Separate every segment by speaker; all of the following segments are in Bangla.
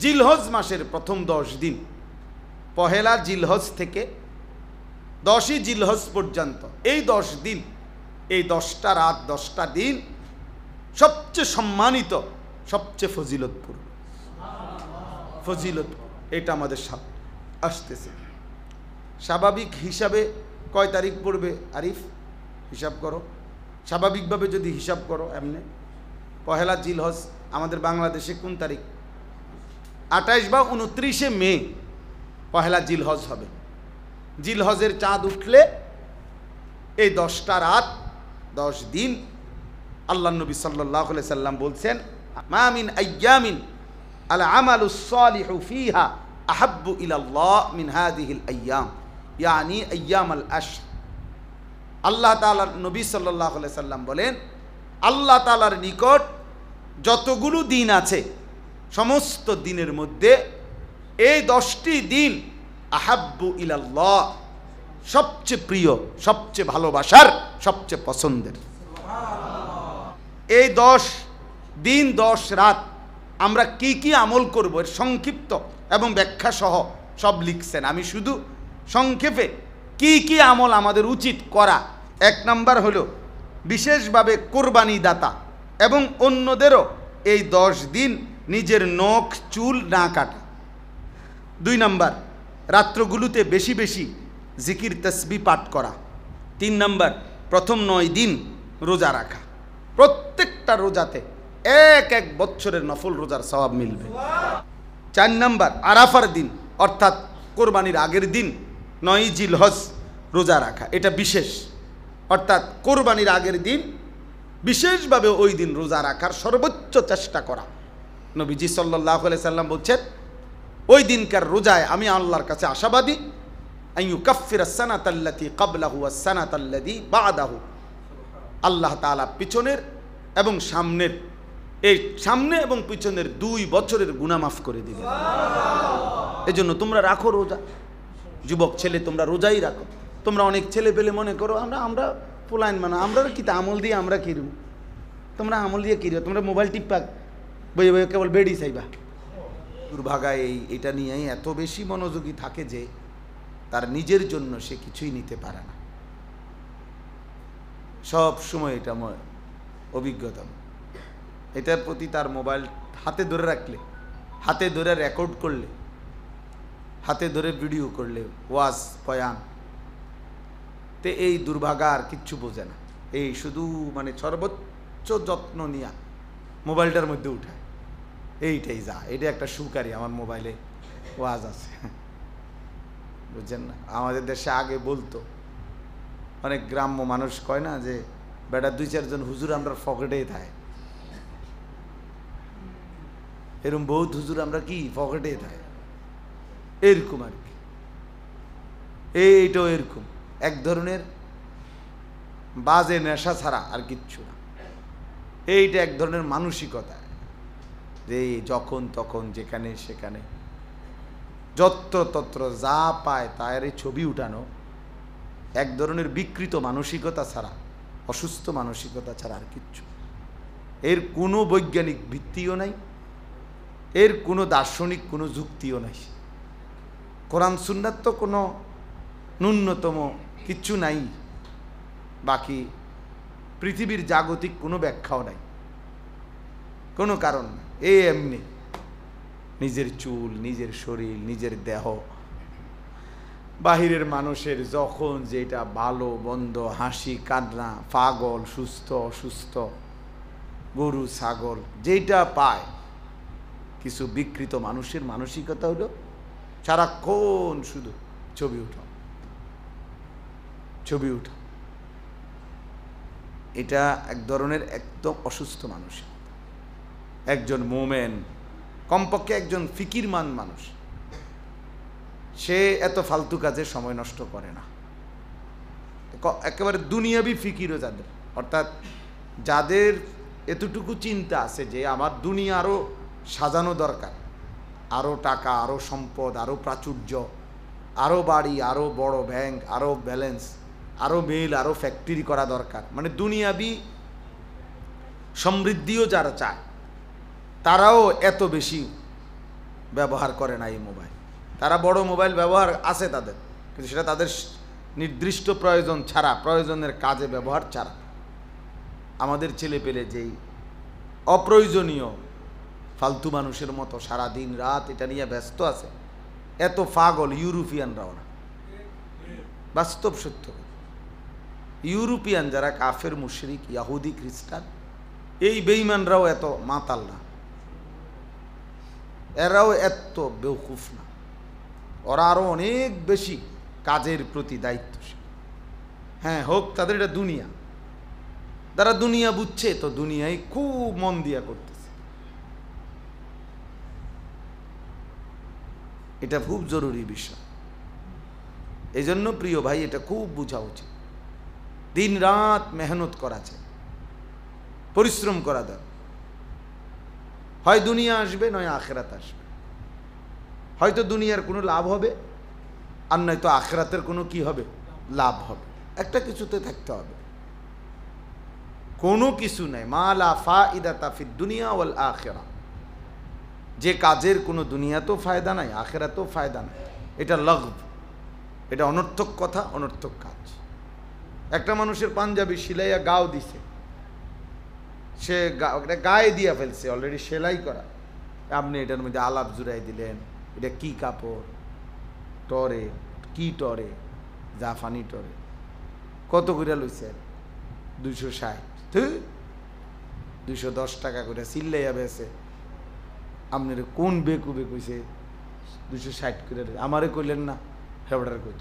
Speaker 1: জিলহজ মাসের প্রথম 10 দিন, পহেলা জিলহজ থেকে 10ই জিলহজ পর্যন্ত, এই 10 দিন, এই 10টা রাত 10টা দিন সবচেয়ে সম্মানিত, সবচেয়ে ফজিলতপূর্ণ। এটা আমাদের সামনে আসতেছে। স্বাভাবিক হিসাবে কয় তারিখ পড়বে আরিফ? হিসাব করো, স্বাভাবিকভাবে যদি হিসাব করো এমনি, পহেলা জিলহজ আমাদের বাংলাদেশে কোন তারিখ? 28 বা 29শে মে পহেলা জিলহজ হবে। জিলহজের চাঁদ উঠলে এই 10টা রাত 10 দিন আল্লাহ নবী সাল্লাল্লাহু আলাইহি সাল্লাম বলছেন, মা মিন আইয়ামিন আল আমালুস সালিহু ফিহা আহাব্বু ইলাল্লাহ মিন হাদিহিল আইয়াম, ইয়ানি আইয়ামাল আশর। আল্লাহ তাআলার নবী সাল্লাল্লাহু আলাইহি সাল্লাম বলেন, আল্লাহ তাআলার নিকট যতগুলো দিন আছে সমস্ত দিনের মধ্যে এই 10টি দিন আহাব্বু ইলাল্লাহ, সবচেয়ে প্রিয়, সবচেয়ে ভালোবাসার, সবচেয়ে পছন্দের। এই 10 দিন 10 রাত আমরা কি কি আমল করব এর সংক্ষিপ্ত এবং ব্যাখ্যা সহ সব লিখছেন। আমি শুধু সংক্ষেপে কি কি আমল আমাদের উচিত করা। 1 নাম্বার হলো বিশেষভাবে কোরবানি দাতা এবং অন্যদেরও এই 10 দিন নিজের নখ চুল না কাটা। 2 নাম্বার রাত্রগুলোতে বেশি বেশি জিকির তসবিহ পাঠ করা। 3 নাম্বার প্রথম 9 দিন রোজা রাখা। প্রত্যেকটা রোজাতে এক বছরের নফল রোজার সওয়াব মিলবে। 4 নাম্বার আরাফার দিন অর্থাৎ কোরবানির আগের দিন 9ই জিলহজ রোজা রাখা, এটা বিশেষ, অর্থাৎ কোরবানির আগের দিন বিশেষভাবে ওই দিন রোজা রাখার সর্বোচ্চ চেষ্টা করা। নবীজি সাল্লাল্লাহু আলাইহি সাল্লাম বলছেন, ওই দিনকার রোজায় আমি আল্লাহর কাছে আশাবাদী, আইয়ুকাফিরাস সানাতাল্লাতী ক্বাবলাহু ওয়াস সানাতাল্লাতী বা'দাহু, আল্লাহ তাআলা পিছনের এবং সামনের, এই সামনে এবং পিছনের 2 বছরের গুনাহ মাফ করে দিবেন। এজন্য তোমরা রাখো রোজা। যুবক ছেলে তোমরা রোজাই রাখো। তোমরা অনেক ছেলে পেলে মনে করো আমরা পোলাইন মানে আমরা কি আমল দিয়ে আমরা কিরু, তোমরা আমল দিয়ে কিরো, তোমরা মোবাইল টিপা বইয়ে বইয়ে কেবল বেড়ি চাইবা। দুর্ভাগা এটা নিয়েই এত বেশি মনোযোগী থাকে যে তার নিজের জন্য সে কিছুই নিতে পারে না। সব সময় এটা অভিজ্ঞতা, এটার প্রতি তার মোবাইল হাতে ধরে রাখলে, হাতে ধরে রেকর্ড করলে, হাতে ধরে ভিডিও করলে, ওয়াজ বয়ান, তে এই দুর্ভাগা আর কিচ্ছু বোঝে না। এই শুধু মানে সর্বোচ্চ যত্ন নিয়া মোবাইলটার মধ্যে উঠায়, এইটাই যা, এটা একটা সুকারি আমার মোবাইলে ওয়াজ আছে, বুঝছেন না? আমাদের দেশে আগে বলতো, অনেক গ্রাম্য মানুষ কয় না যে বেটা 2-4 জন হুজুর আমরা পকেটেই থাকে, এরকম বহুত হুজুর আমরা কি পকেটেই থাকে, এরকম আর কি। এইটাও এরকম এক ধরনের বাজে নেশা ছাড়া আর কিচ্ছু না। এইটা এক ধরনের মানসিকতা যে যখন তখন যেখানে সেখানে যত্রতত্র যা পায় তার ছবি উঠানো, এক ধরনের বিকৃত মানসিকতা ছাড়া, অসুস্থ মানসিকতা ছাড়া আর কিচ্ছু। এর কোনো বৈজ্ঞানিক ভিত্তিও নাই, এর কোনো দার্শনিক কোনো যুক্তিও নাই। কোরআন সুন্নাত তো কোনো ন্যূনতম কিচ্ছু নাই, বাকি পৃথিবীর জাগতিক কোনো ব্যাখ্যাও নাই, কোনো কারণ না। এমনি নিজের চুল, নিজের শরীর, নিজের দেহ, বাহিরের মানুষের যখন যেটা ভালো মন্দ, হাসি কান্না, পাগল সুস্থ অসুস্থ, গরু ছাগল যেটা পায়, কিছু বিকৃত মানুষের মানসিকতা হলো সারাক্ষণ শুধু ছবি উঠাও, ছবি উঠাও। এটা এক ধরনের একদম অসুস্থ মানুষ। একজন মোমেন, কমপক্ষে একজন ফিকিরমান মানুষ, সে এত ফালতু কাজে সময় নষ্ট করে না। একেবারে দুনিয়াবি ফিকিরও যাদের, অর্থাৎ যাদের এতটুকু চিন্তা আছে যে আমার দুনিয়া আরও সাজানো দরকার, আরও টাকা, আরও সম্পদ, আরও প্রাচুর্য, আরও বাড়ি, আরও বড় ব্যাংক, আরও ব্যালেন্স, আরও মিল, আরও ফ্যাক্টরি করা দরকার, মানে দুনিয়াবি সমৃদ্ধিও যারা চায় তারাও এত বেশি ব্যবহার করে না এই মোবাইল। তারা বড় মোবাইল ব্যবহার আছে তাদের, কিন্তু সেটা তাদের নির্দিষ্ট প্রয়োজন ছাড়া, প্রয়োজনের কাজে ব্যবহার ছাড়া। আমাদের ছেলে পেলে যেই অপ্রয়োজনীয় ফালতু মানুষের মতো সারা দিন রাত এটা নিয়ে ব্যস্ত আছে, এত পাগল ইউরোপিয়ানরাও না। বাস্তব সত্য, ইউরোপিয়ান যারা কাফের মুশরিক ইয়াহুদি খ্রিস্টান, এই বেঈমানরাও এত মাতাল না, এরাও এত বেওকুফ না। ওরা আরো অনেক বেশি কাজের প্রতি দায়িত্বশীল। হ্যাঁ, হোক তাদের এটা দুনিয়া, তারা দুনিয়া বুঝছে তো দুনিয়ায় খুব মন দিয়া করতেছে। এটা খুব জরুরি বিষয়। এই জন্য প্রিয় ভাই, এটা খুব বোঝা উচিত। দিন রাত মেহনত করা যায়, পরিশ্রম করা যায়। হয় দুনিয়া আসবে, নয় আখেরাত আসবে। হয়তো দুনিয়ার কোনো লাভ হবে, আর নয়তো আখেরাতের কোনো কি হবে, লাভ হবে। একটা কিছুতে থাকতে হবে। কোনো কিছু নাই মা লা ফাইদাতা ফিদ দুনিয়া ওয়াল আখিরা, যে কাজের কোনো দুনিয়াতেও ফায়দা নাই, আখেরাতেও ফায়দা নাই, এটা লাগব, এটা অনর্থক কথা, অনর্থক কাজ। একটা মানুষের পাঞ্জাবি সিলাইয়া গাও দিছে, সে গায়ে দিয়া ফেলছে অলরেডি সেলাই করা, আপনি এটার মধ্যে আলাপ জুড়াই দিলেন, এটা কি কাপড়, টরে কি টরে, জাফানি টরে, কত করে লইছেন? 260, 210 টাকা করে সিল্লাইয়া বেছে। আপনার কোন বেকুবে কইছে 260 করে? আমারে কইলেন না, হেবড়ার কইত,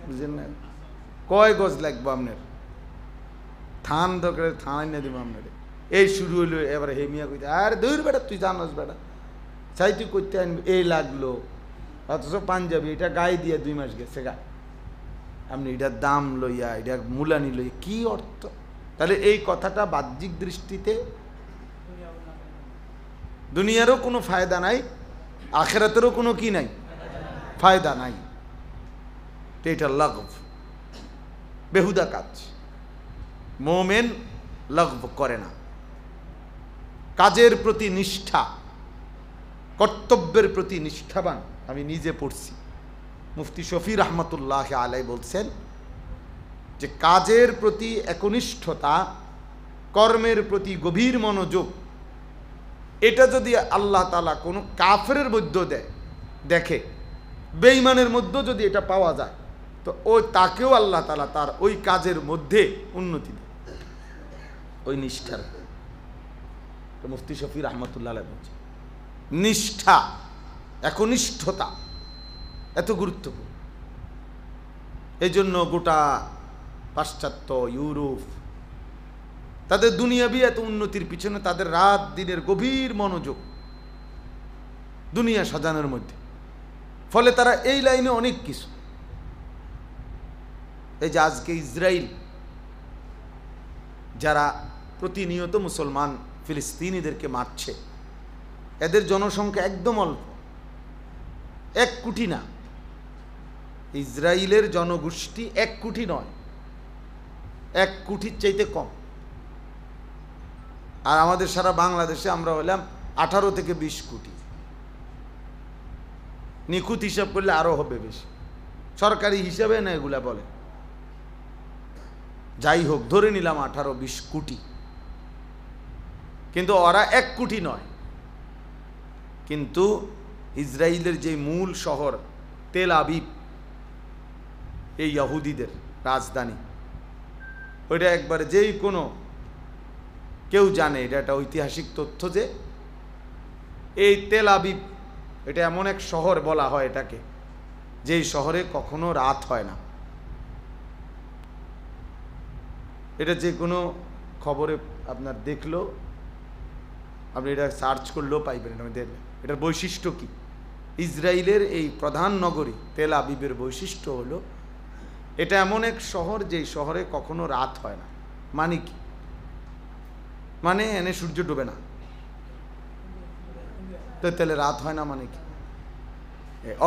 Speaker 1: বুঝলেন না? কয় গজ লাগবো আপনার? থান দরকার, থানাই না দিব আপনার। এই শুরু হইলো এবার হেমিয়া কইতে, আর দূর বেটা, তুই জানোস বেটা, চাই তুই করতে আনবি, এই লাগলো। অথচ পাঞ্জাবি এটা গায়ে দিয়ে 2 মাস গেছে গা, আপনি এটার দাম লইয়া, এটার মূলানি লইয়া কি অর্থ? তাহলে এই কথাটা বাহ্যিক দৃষ্টিতে দুনিয়ারও কোনো ফায়দা নাই, আখেরাতেরও কোনো কি নাই, ফায়দা নাই। এটা লাগব, বেহুদা কাজ। মোমেন লাগব করে না। কাজের প্রতি নিষ্ঠা, কর্তব্যের প্রতি নিষ্ঠাবান। আমি নিজে পড়ছি, মুফতি শফি রহমতুল্লাহ আলাই বলছেন যে কাজের প্রতি একনিষ্ঠতা, কর্মের প্রতি গভীর মনোযোগ, এটা যদি আল্লাহ তাআলা কোনো কাফেরের মধ্যে দেখে, বেঈমানের মধ্যে যদি এটা পাওয়া যায়, তো ওই তাকেও আল্লাহ তাআলা তার ওই কাজের মধ্যে উন্নতি দেয়, ওই নিষ্ঠার। তো মুফতি শফি রহমতুল্লাহ আলাই বলছে নিষ্ঠা, একনিষ্ঠতা এত গুরুত্বপূর্ণ। এই জন্য গোটা পাশ্চাত্য ইউরোপ তাদের দুনিয়াবি এত উন্নতির পিছনে তাদের রাত দিনের গভীর মনোযোগ দুনিয়া সাজানোর মধ্যে। ফলে তারা এই লাইনে অনেক কিছু, এই যে আজকে ইসরায়েল যারা প্রতিনিয়ত মুসলমান ফিলিস্তিনিদেরকে মারছে, এদের জনসংখ্যা একদম অল্প, 1 কোটি না। ইসরায়েলের জনগোষ্ঠী 1 কোটি নয়, 1 কোটির চাইতে কম। আর আমাদের সারা বাংলাদেশে আমরা হলাম 18 থেকে 20 কোটি। নিখুঁত হিসাব করলে আরো হবে বেশি, সরকারি হিসাবে না এগুলা বলে। যাই হোক, ধরে নিলাম 18-20 কোটি, কিন্তু ওরা 1 কোটি নয়। কিন্তু ইসরায়েলের যে মূল শহর তেল আবিব, এই ইহুদিদের রাজধানী, ওইটা একবারে যেই কোনো কেউ জানে, এটা একটা ঐতিহাসিক তথ্য যে এই তেল আবিব এটা এমন এক শহর বলা হয় এটাকে, যেই শহরে কখনো রাত হয় না। এটা যে কোনো খবরে আপনার দেখলো, আপনি এটা সার্চ করলেও পাইবেন। এটা দেখলেন এটার বৈশিষ্ট্য কি। ইসরায়েলের এই প্রধান নগরী তেল আবিবের বৈশিষ্ট্য হলো এটা এমন এক শহর যেই শহরে কখনো রাত হয় না। মানে কি? মানে এনে সূর্য ডুবে না, তো তাহলে রাত হয় না মানে কি?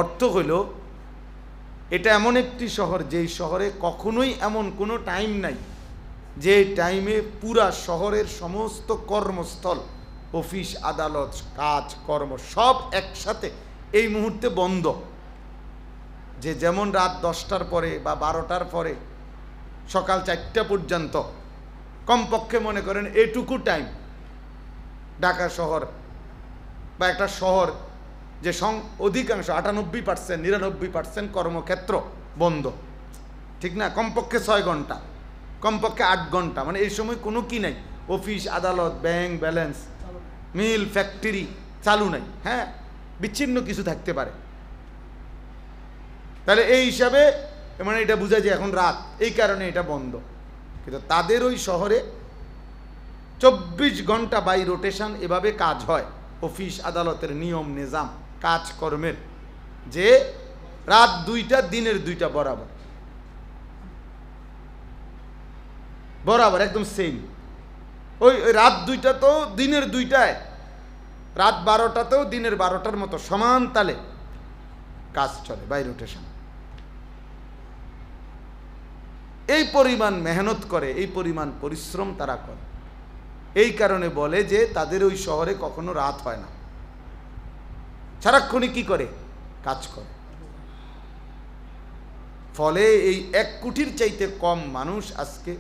Speaker 1: অর্থ হইল এটা এমন একটি শহর যেই শহরে কখনোই এমন কোনো টাইম নাই যে টাইমে পুরা শহরের সমস্ত কর্মস্থল অফিস আদালত কাজ কর্ম সব একসাথে এই মুহূর্তে বন্ধ। যে যেমন রাত 10টার পরে বা 12টার পরে সকাল 4টা পর্যন্ত কমপক্ষে মনে করেন এটুকু টাইম ঢাকা শহর বা একটা শহর যে অধিকাংশ 98% 99% কর্মক্ষেত্র বন্ধ, ঠিক না? কমপক্ষে 6 ঘন্টা, কমপক্ষে 8 ঘন্টা, মানে এই সময় কোনো কি নাই, অফিস আদালত ব্যাংক ব্যালেন্স মিল ফ্যাক্টরি চালু নাই। হ্যাঁ, বিচ্ছিন্ন কিছু থাকতে পারে। তাহলে এই হিসাবে মানে এটা বোঝা যায় এখন রাত, এই কারণে এটা বন্ধ। কিন্তু তাদের ওই শহরে 24 ঘন্টা বাই রোটেশন এভাবে কাজ হয়, অফিস আদালতের নিয়ম নিজাম কাজকর্মের, যে রাত 2টা দিনের 2টা বরাবর বরাবর একদম সেম। ওই রাত 2টা তো দিনের 2টায়, রাত 12টাতেও দিনের 12টার মতো সমান তালে কাজ চলে বাই রোটেশন। এই পরিমাণ মেহনত করে, এই পরিমাণ পরিশ্রম তারা করে। এই কারণে বলে যে তাদের ওই শহরে কখনো রাত হয় না, সারাক্ষণই কি করে, কাজ করে। ফলে এই 1 কোটির চাইতে কম মানুষ আজকে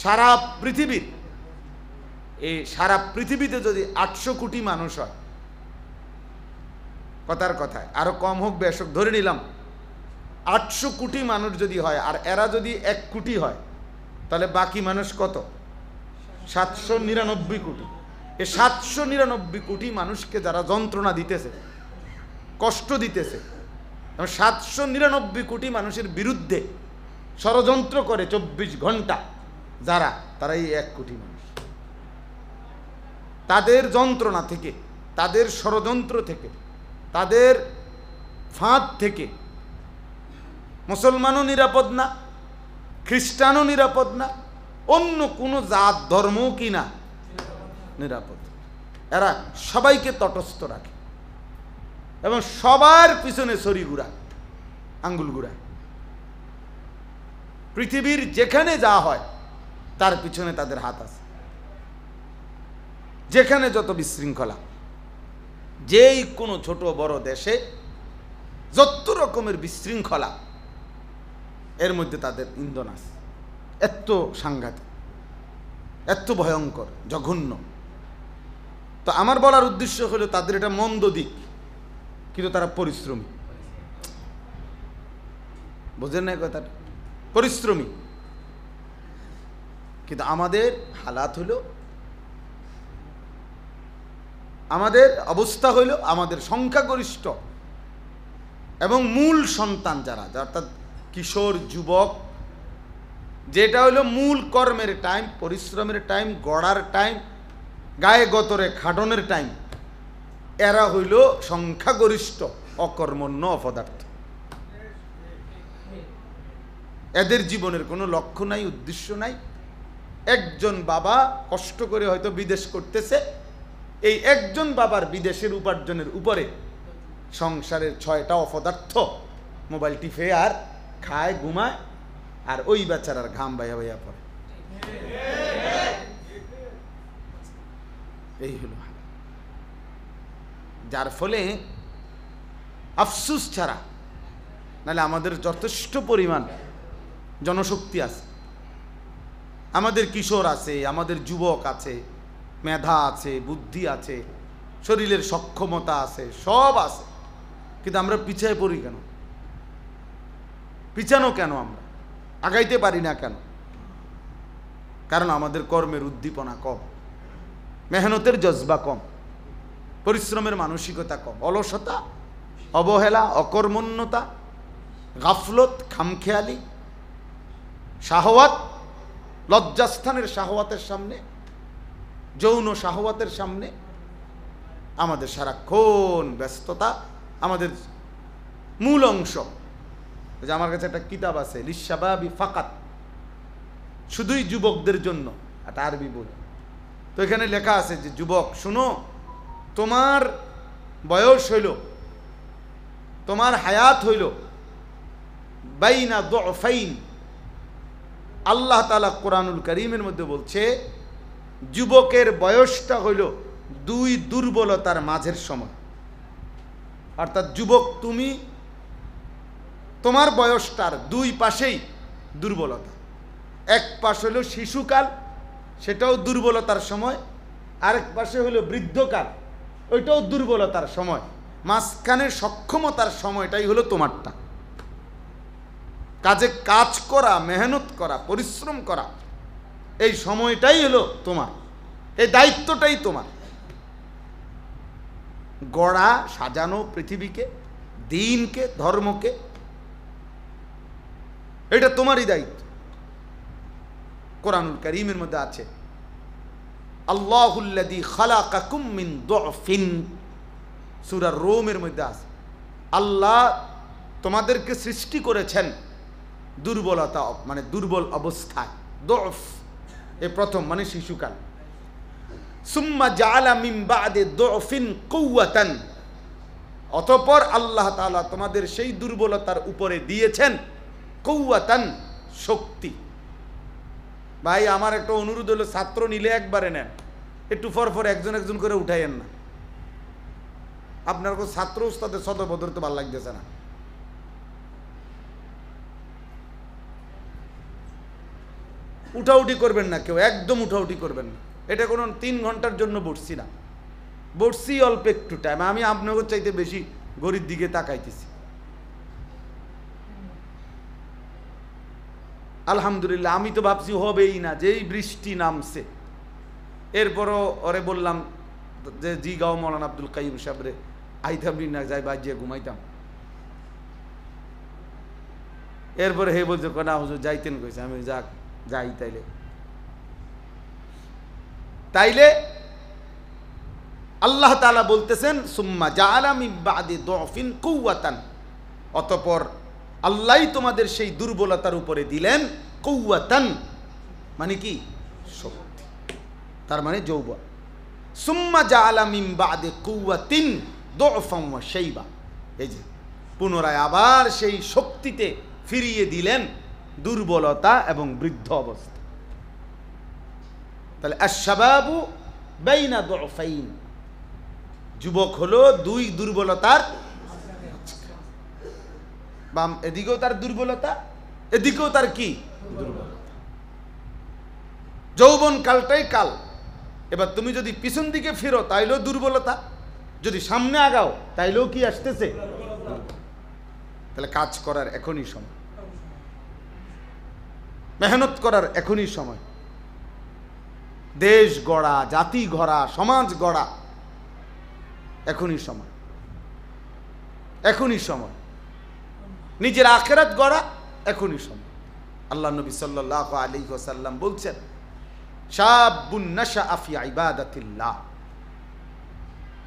Speaker 1: সারা পৃথিবীর, এই সারা পৃথিবীতে যদি 800 কোটি মানুষ হয়, কথার কথায় আরো কম হোক বেশ হোক, ধরে নিলাম 800 কোটি মানুষ যদি হয়, আর এরা যদি 1 কোটি হয়, তাহলে বাকি মানুষ কত? 799 কোটি। এই 799 কোটি মানুষকে যারা যন্ত্রণা দিতেছে, কষ্ট দিতেছে, 799 কোটি মানুষের বিরুদ্ধে ষড়যন্ত্র করে 24 ঘন্টা যারা, তারা এই 1 কোটি মানুষ। তাদের যন্ত্রণা থেকে, তাদের ষড়যন্ত্র থেকে, তাদের ফাঁদ থেকে মুসলমানও নিরাপদ না, খ্রিস্টানও নিরাপদ না, অন্য কোনো জাত ধর্মও কি না নিরাপদ। এরা সবাইকে তটস্থ রাখে এবং সবার পিছনে ছড়ি ঘুরা, আঙ্গুল ঘুরা। পৃথিবীর যেখানে যা হয় তার পিছনে তাদের হাত আছে। যেখানে যত বিশৃঙ্খলা, যেই কোনো ছোট বড় দেশে যত রকমের বিশৃঙ্খলা, এর মধ্যে তাদের ইন্ধন আছে। এত সাংঘাতিক, এত ভয়ঙ্কর, জঘন্য। তো আমার বলার উদ্দেশ্য হলো তাদের এটা মন্দ দিক, কিন্তু তারা পরিশ্রমী। বুঝেন না কথাটা? পরিশ্রমী। কিন্তু আমাদের হালাত হলো, আমাদের অবস্থা হইল, আমাদের সংখ্যাগরিষ্ঠ এবং মূল সন্তান যারা, অর্থাৎ কিশোর যুবক, যেটা হইল মূল কর্মের টাইম, পরিশ্রমের টাইম, গড়ার টাইম, গায়ে গতরে খাটনের টাইম, এরা হইল সংখ্যাগরিষ্ঠ অকর্মণ্য অপদার্থ। এদের জীবনের কোনো লক্ষ্য নাই, উদ্দেশ্য নাই। একজন বাবা কষ্ট করে হয়তো বিদেশ করতেছে, এই একজন বাবার বিদেশের উপার্জনের উপরে সংসারের 6টা অপদার্থ মোবাইল টিপে আর খায়, ঘুমায়, আর ওই বেচারার ঘাম বাইয়া বাইয়া পড়ে। এই হলো, যার ফলে আফসুস ছাড়া, নাহলে আমাদের যথেষ্ট পরিমাণ জনশক্তি আছে, আমাদের কিশোর আছে, আমাদের যুবক আছে, মেধা আছে, বুদ্ধি আছে, শরীরের সক্ষমতা আছে, সব আছে। কিন্তু আমরা পিছায় পড়ি কেন? পিছানো কেন? আমরা আগাইতে পারি না কেন? কারণ আমাদের কর্মের উদ্দীপনা কম, মেহনতের জজবা কম, পরিশ্রমের মানসিকতা কম, অলসতা, অবহেলা, অকর্মণ্যতা, গাফলত, খামখেয়ালি, শাহওয়াত, লজ্জাস্থানের শাহওয়াতের সামনে, যৌন শাহওয়াতের সামনে আমাদের সারাক্ষণ ব্যস্ততা। আমাদের মূল অংশ, যে আমার কাছে একটা কিতাব আছে, লিশাবাবি ফাকাত, শুধুই যুবকদের জন্য, একটা আরবি বই। তো এখানে লেখা আছে যে যুবক শুনো, তোমার বয়স হইল, তোমার হায়াত হইল বাইনা দুফাইন। আল্লাহ তাআলা কোরআনুল কারীমের মধ্যে বলছে যুবকের বয়সটা হইল দুই দুর্বলতার মাঝের সময়। অর্থাৎ যুবক তুমি, তোমার বয়সটার দুই পাশেই দুর্বলতা। এক পাশ হলো শিশুকাল, সেটাও দুর্বলতার সময়, আরেক পাশে হলো বৃদ্ধকাল, ওইটাও দুর্বলতার সময়। মাঝখানের সক্ষমতার সময়টাই হলো তোমারটা। কাজে কাজ করা, মেহনত করা, পরিশ্রম করা, এই সময়টাই হলো তোমার, এই দায়িত্বটাই তোমার। গড়া, সাজানো পৃথিবীকে, দিনকে, ধর্মকে, এটা তোমারই দায়িত্ব। কোরআনুল কারীমের মধ্যে আছে আল্লাহুল্লাযী খালাকাকুম মিন দুফিন, সূরা রোমের মধ্যে আছে আল্লাহ তোমাদেরকে সৃষ্টি করেছেন দুর্বলতা, মানে দুর্বল অবস্থায়। দুফ এ প্রথম, মানে শিশুকাল। সুম্মা জাআলা মিন বা'দি দুফিন কুওয়াতান, অতঃপর আল্লাহ তাআলা তোমাদের সেই দুর্বলতার উপরে দিয়েছেন কুওয়াতান, শক্তি। ভাই আমার একটা অনুরোধ হলো, ছাত্র নিলে একবারে নেন, একটু পর একজন একজন করে উঠাইয়েন না। আপনার কোনো ছাত্র উস্তাদের সদবদর তো ভালো লাগতেছে না। উঠাউটি করবেন না কেউ, একদম উঠাউটি করবেন না। এটা কোনো 3 ঘন্টার জন্য বসছি না, বসছি অল্প একটু টাইম। আমি আপনাদের চাইতে বেশি গরিব দিকে তাকাইতেছি। আলহামদুলিল্লাহ, আমি তো ভাবছি হবেই না, যেই বৃষ্টি নামছে। এরপরও ওরে বললাম যে জি গাও মৌলানা আব্দুল কাইয়ুম সাহেবরে, আইতাম না, যাই বাজিয়ে ঘুমাইতাম। এরপরে হে বলছে না হুজুর যাইতেন কইছে। আমি যাক যাই তাইলে আল্লাহ তাআলা বলতেছেন সুম্মা জাআলা মিন বা'দি দুফিন কুওয়াতান, অতঃপর আল্লাহই তোমাদের সেই দুর্বলতার উপরে দিলেন কুওয়াতান, মানে কি শক্তি, তার মানে যৌবন। সুম্মা জাআলা মিন বা'দি কুওয়াতিন দুফান ওয়া শাইবা, এই যে পুনরায় আবার সেই শক্তিতে ফিরিয়ে দিলেন দুর্বলতা এবং বৃদ্ধ অবস্থা। তাহলে আশ-শাবাবু বাইনা দুফাইন, যুবক হলো দুই দুর্বলতার, বাম এদিকেও তার দুর্বলতা, এদিকেও তার কি দুর্বলতা। যৌবন কালটাই কাল। এবার তুমি যদি পিছন দিকে ফিরো তাইলেও দুর্বলতা, যদি সামনে আগাও তাইলেও কি আসতেছে। তাহলে কাজ করার এখনই সময়, মেহনত করার এখনই সময়। দেশ গড়া, জাতি গড়া, সমাজ গড়া এখনই সময়, এখনই সময়। নিজের আখিরাত গড়া এখনই সময়। আল্লাহ নবী সাল্লাল্লাহু আলাইহি ওয়াসাল্লাম বলছেন শাবুন নাশআ ফি ইবাদাতিল্লাহ,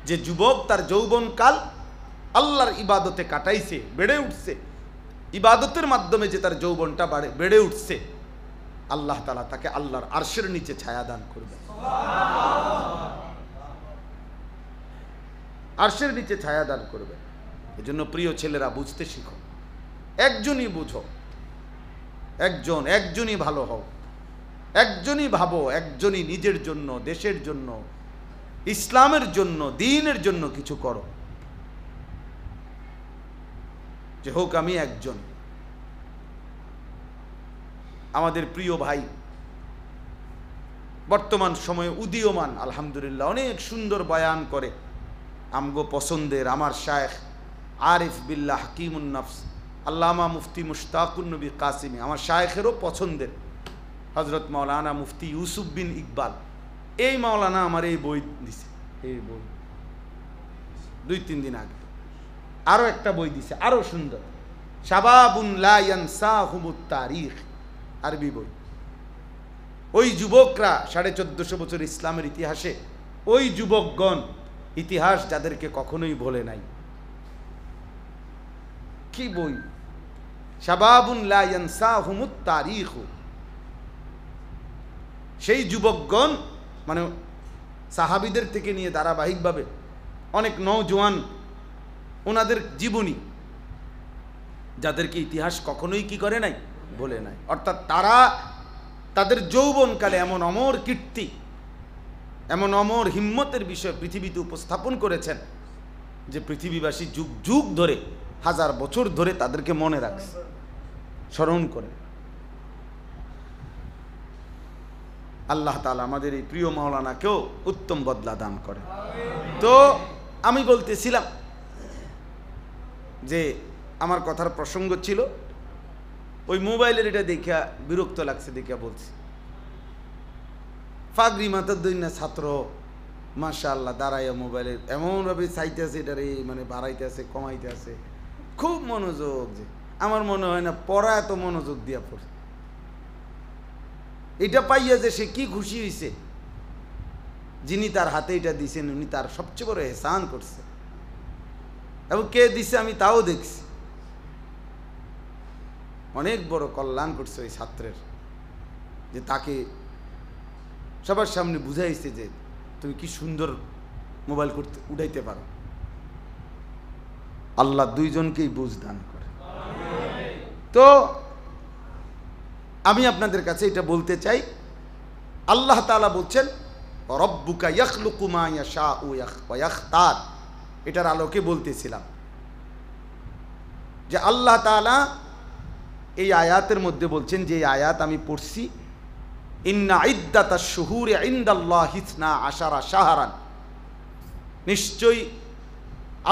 Speaker 1: যে যুবক তার যৌবনকাল আল্লাহর ইবাদতে কাটাইছে, বেড়ে উঠছে, ইবাদতের মাধ্যমে যে তার যৌবনটা বেড়ে উঠছে, আল্লাহ তাআলা তাকে আল্লাহর আরশের নিচে ছায়া দান করবে। আরশের নিচে ছায়া দান করবে। এজন্য প্রিয় ছেলেরা বুঝতে শিখো, একজনই বুঝো, একজনই ভালো হও, একজনই ভাবো, একজনই নিজের জন্য, দেশের জন্য, ইসলামের জন্য, দ্বীনের জন্য কিছু করো। যে হোক আমি একজন। আমাদের প্রিয় ভাই বর্তমান সময়ে উদীয়মান, আলহামদুলিল্লাহ অনেক সুন্দর বয়ান করে, আমগো পছন্দের আমার শায়েখ আরিফ বিল্লাহ হাকিমুন নফস আল্লামা মুফতি মুশতাকুন নবী কাসিমি, আমার শায়েখেরও পছন্দের হজরত মাওলানা মুফতি ইউসুফ বিন ইকবাল। এই মাওলানা আমার এই বই দিছে, এই বই 2-3 দিন আগে আরও একটা বই দিছে, আরও সুন্দর, শাবাবুন লা ইয়ানসাহুমুত তারিখ, আরবি বই। ওই যুবকরা 1450 বছর ইসলামের ইতিহাসে, ওই যুবকগণ ইতিহাস যাদেরকে কখনোই ভোলে নাই। কি বই, শাবাবুন লা ইয়ানসাহুমুত তারিখ। সেই যুবকগণ মানে সাহাবীদের থেকে নিয়ে ধারাবাহিকভাবে অনেক নওজোয়ান, ওনাদের জীবনী, যাদেরকে ইতিহাস কখনোই কি করে নাই, বলে নাই। অর্থাৎ তারা তাদের যৌবনকালে এমন অমর কীর্তি, এমন অমর হিম্মতের বিষয় পৃথিবীতে উপস্থাপন করেছেন যে পৃথিবীবাসী যুগ যুগ ধরে, হাজার বছর ধরে তাদেরকে মনে রাখছে, স্মরণ করে। আল্লাহ তাআলা আমাদের এই প্রিয় মাওলানাকেও উত্তম বদলা দান করে। তো আমি বলতেছিলাম যে আমার কথার প্রসঙ্গ ছিল ওই মোবাইলের, এটা দেখা বিরক্ত লাগছে, দেখা বলছি। ফাগরি মাথার দৈন্যা ছাত্র মাশাআল্লাহ দাঁড়াইয়া মোবাইলের এমনভাবে চাইতেছে, এটারে মানে বাড়াইতে আছে, কমাইতে আছে, খুব মনোযোগ। যে আমার মনে হয় না পড়া এত মনোযোগ দিয়া পড়ে। এটা পাইয়া যে সে কি খুশি হয়েছে, যিনি তার হাতে এটা দিছেন উনি তার সবচেয়ে বড় এহসান করছে, এবং কে দিছে আমি তাও দেখছি। অনেক বড় কল্যাণ করছে ওই ছাত্রের, যে তাকে সবার সামনে বুঝাইছে যে তুমি কি সুন্দর মোবাইল করতে উঠাইতে পারো। আল্লাহ দুইজনকেই বুঝ দান করে। তো আমি আপনাদের কাছে এটা বলতে চাই, আল্লাহ তাআলা বলছেন রব্বুকা ইয়াখলুকু মা ইয়াশাউ ওয়া ইয়াখতার। এটার আলোকে বলতেছিলাম যে আল্লাহ তাআলা এই আয়াতের মধ্যে বলছেন, যে আয়াত আমি পড়ছি, ইন্না ইদ্দাতাশ শুহুরি ইনদাল্লাহি 12 শাহরান, নিশ্চয়ই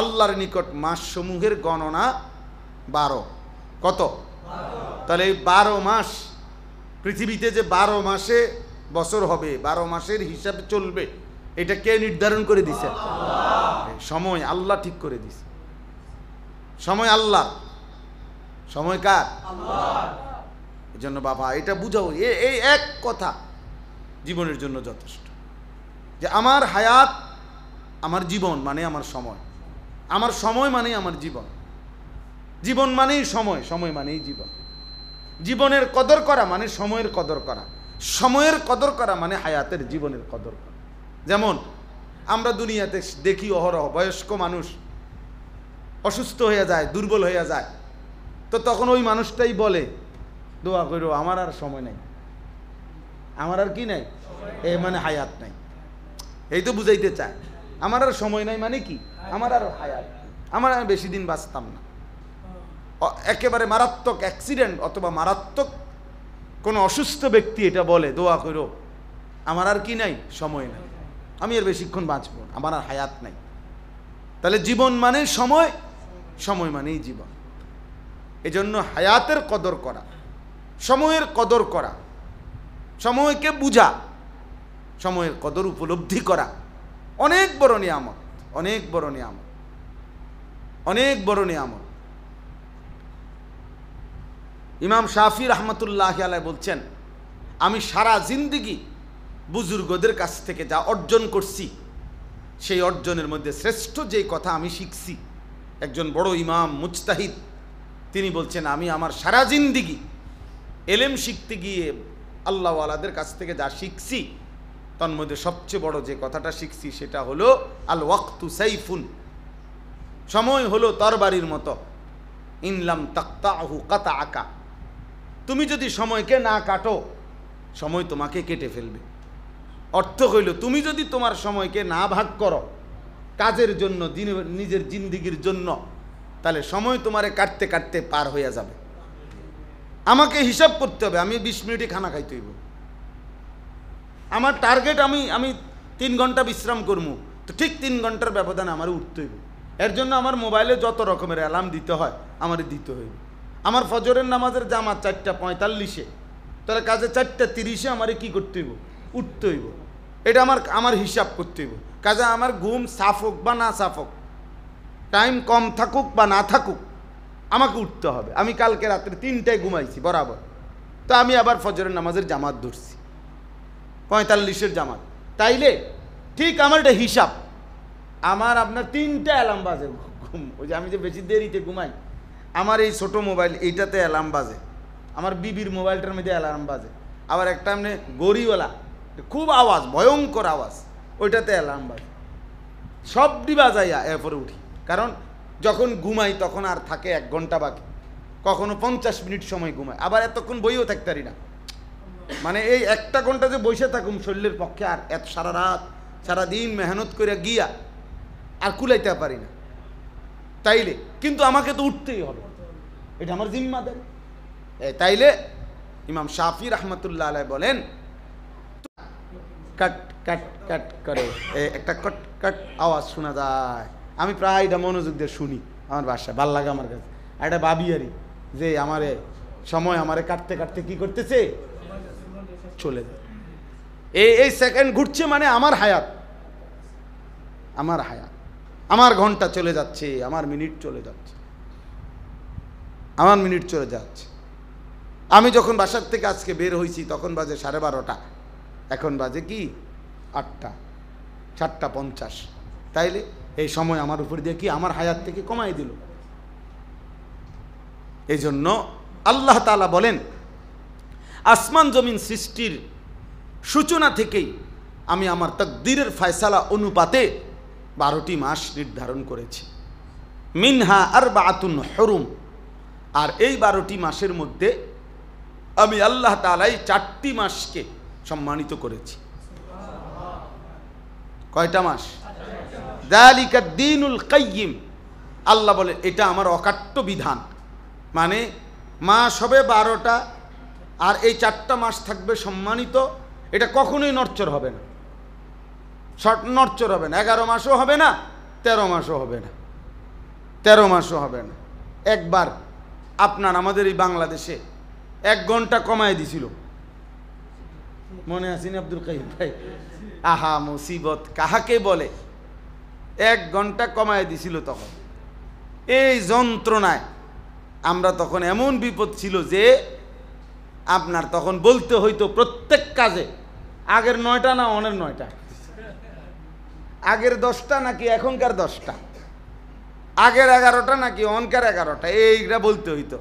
Speaker 1: আল্লাহর নিকট মাসসমূহের গণনা 12। কত? তাহলে এই 12 মাস পৃথিবীতে, যে 12 মাসে বছর হবে, 12 মাসের হিসাবে চলবে, এটা কে নির্ধারণ করে দিছে? সময় আল্লাহ ঠিক করে দিছে। সময় আল্লাহ, সময় কার? আল্লাহ। এই জন্য বাবা এটা বুঝাও, এই এক কথা জীবনের জন্য যথেষ্ট, যে আমার হায়াত, আমার জীবন মানে আমার সময়, আমার সময় মানে আমার জীবন, জীবন মানেই সময়, সময় মানেই জীবন। জীবনের কদর করা মানে সময়ের কদর করা, সময়ের কদর করা মানে হায়াতের, জীবনের কদর করা। যেমন আমরা দুনিয়াতে দেখি অহরহ বয়স্ক মানুষ অসুস্থ হয়ে যায়, দুর্বল হয়ে যায়, তো তখন ওই মানুষটাই বলে দোয়া করো আমার আর সময় নাই, আমার আর কি নাই, এ মানে হায়াত নাই। এই তো বুঝাইতে চায়, আমার আর সময় নাই মানে কি, আমার আর হায়াত, আমার আর বেশি দিন বাঁচতাম না। একেবারে মারাত্মক অ্যাক্সিডেন্ট অথবা মারাত্মক কোনো অসুস্থ ব্যক্তি এটা বলে দোয়া করো আমার আর কি নাই, সময় নাই, আমি আর বেশিক্ষণ বাঁচবো, আমার আর হায়াত নাই। তাহলে জীবন মানে সময়, সময় মানেই জীবন। এজন্য হায়াতের কদর করা, সময়ের কদর করা, সময়কে বুঝা, সময়ের কদর উপলব্ধি করা অনেক বড় নিয়ামত, অনেক বড় নিয়ামত, অনেক বড় নিয়ামত। ইমাম শাফি রহমতুল্লাহ আলাইহি বলছেন, আমি সারা জিন্দেগি বুজুর্গদের কাছ থেকে যা অর্জন করছি, সেই অর্জনের মধ্যে শ্রেষ্ঠ যে কথা আমি শিখছি, একজন বড় ইমাম মুজতাহিদ তিনি বলছেন, আমি আমার সারা জিন্দেগি এলেম শিখতে গিয়ে আল্লাহওয়ালাদের কাছ থেকে যা শিখছি, তার মধ্যে সবচেয়ে বড় যে কথাটা শিখছি সেটা হলো আল ওয়াক্তু সাইফুন, সময় হলো তরবারির মতো, ইনলাম তাকতাহু কাতাআকা, তুমি যদি সময়কে না কাটো সময় তোমাকে কেটে ফেলবে। অর্থ হইল তুমি যদি তোমার সময়কে না ভাগ করো কাজের জন্য, নিজের জিন্দিগির জন্য, তাহলে সময় তোমারে কাটতে কাটতে পার হয়ে যাবে। আমাকে হিসাব করতে হবে, আমি 20 মিনিটে খানা খাইতে হইব, আমার টার্গেট আমি 3 ঘন্টা বিশ্রাম করবো, তো ঠিক 3 ঘন্টার ব্যবধানে আমার উঠতে হইব। এর জন্য আমার মোবাইলে যত রকমের অ্যালার্ম দিতে হয় আমার দিতে হইব। আমার ফজরের নামাজের জামাত 4:45-এ, তাহলে কাজে 4:30-এ আমার কি করতে হইব, উঠতে হইব। এটা আমার হিসাব করতে হইব। কাজে আমার ঘুম সাফ হোক বা না সাফ হোক, টাইম কম থাকুক বা না থাকুক, আমাকে উঠতে হবে। আমি কালকে রাত্রে 3টায় ঘুমাইছি বরাবর, তো আমি আবার ফজরের নামাজের জামাত ধরছি 45-এর জামাত, তাইলে ঠিক আমার এটা হিসাব। আমার আপনার 3টা অ্যালার্ম বাজে ঘুম, ওই যে আমি যে বেশি দেরিতে ঘুমাই, আমার এই ছোটো মোবাইল এইটাতে অ্যালার্ম বাজে, আমার বিবির মোবাইলটার মধ্যে অ্যালার্ম বাজে, আবার একটা এমনি গড়িওয়ালা খুব আওয়াজ, ভয়ঙ্কর আওয়াজ, ওইটাতে অ্যালার্ম বাজে, সবটি বাজাইয়া এরপরে উঠি। কারণ যখন ঘুমাই তখন আর থাকে 1 ঘন্টা বাকি, কখনো 50 মিনিট সময় ঘুমাই, আবার এতক্ষণ বইও থাকতে পারি না। মানে এই 1টা ঘন্টা যে বসে থাকুম শরীরের পক্ষে আর এত সারা রাত সারাদিন মেহনত করে গিয়া আর কুলাইতে পারি না, তাইলে কিন্তু আমাকে তো উঠতেই হবে, এটা আমার জিম্মাদারি। তাইলে ইমাম শাফি রহমতুল্লাহ আলাইহি বলেন, কাট কাট কাট করে একটা কট কাট আওয়াজ শোনা যায়, আমি প্রায় এটা মনোযোগ দিয়ে শুনি, আমার বাসায় ভাল লাগে আমার কাছে। একটা বাবিয়ারি যে আমারে সময় আমারে কাটতে কাটতে কি করতেছে, চলে যায়। এই সেকেন্ড ঘুরছে মানে আমার হায়াত, আমার হায়াত, আমার ঘন্টা চলে যাচ্ছে, আমার মিনিট চলে যাচ্ছে, আমার মিনিট চলে যাচ্ছে। আমি যখন বাসার থেকে আজকে বের হয়েছি তখন বাজে 12:30, এখন বাজে কি 8টা, 7:50। তাইলে এই সময় আমার উপর দিয়ে কি আমার হায়াত থেকে কমাই দিল। এই জন্য আল্লাহ তাআলা বলেন, আসমান জমিন সৃষ্টির সূচনা থেকেই আমি আমার তাকদীরের ফয়সালা অনুপাতে 12টি মাস নির্ধারণ করেছি। মিনহা আরবাআতুন হুরুম, আর এই 12টি মাসের মধ্যে আমি আল্লাহ তাআলাই 4টি মাসকে সম্মানিত করেছি। কয়টা মাস? যালিকা দ্বীনুল কাইয়্যিম, আল্লাহ বলে এটা আমার অকাট্য বিধান, মানে মাস হবে 12টা আর এই 4টা মাস থাকবে সম্মানিত, এটা কখনোই নড়চড় হবে না, নড়চড় হবে না। 11 মাসও হবে না, 13 মাসও হবে না, 13 মাসও হবে না। একবার আপনার আমাদের এই বাংলাদেশে 1 ঘন্টা কমায় দিছিল, মনে আছেন আব্দুল কাইয়ুম ভাই? আহা মুসিবত কাহাকে বলে, 1 ঘন্টা কমায় দিছিল। তখন এই যন্ত্রণায় আমরা তখন এমন বিপদ ছিল যে আপনার তখন বলতে হইতো প্রত্যেক কাজে আগের 9টা না অনের 9টা, আগের 10টা নাকি এখনকার 10টা, আগের 11টা নাকি অনকার 11টা, এইটা বলতে হইতো।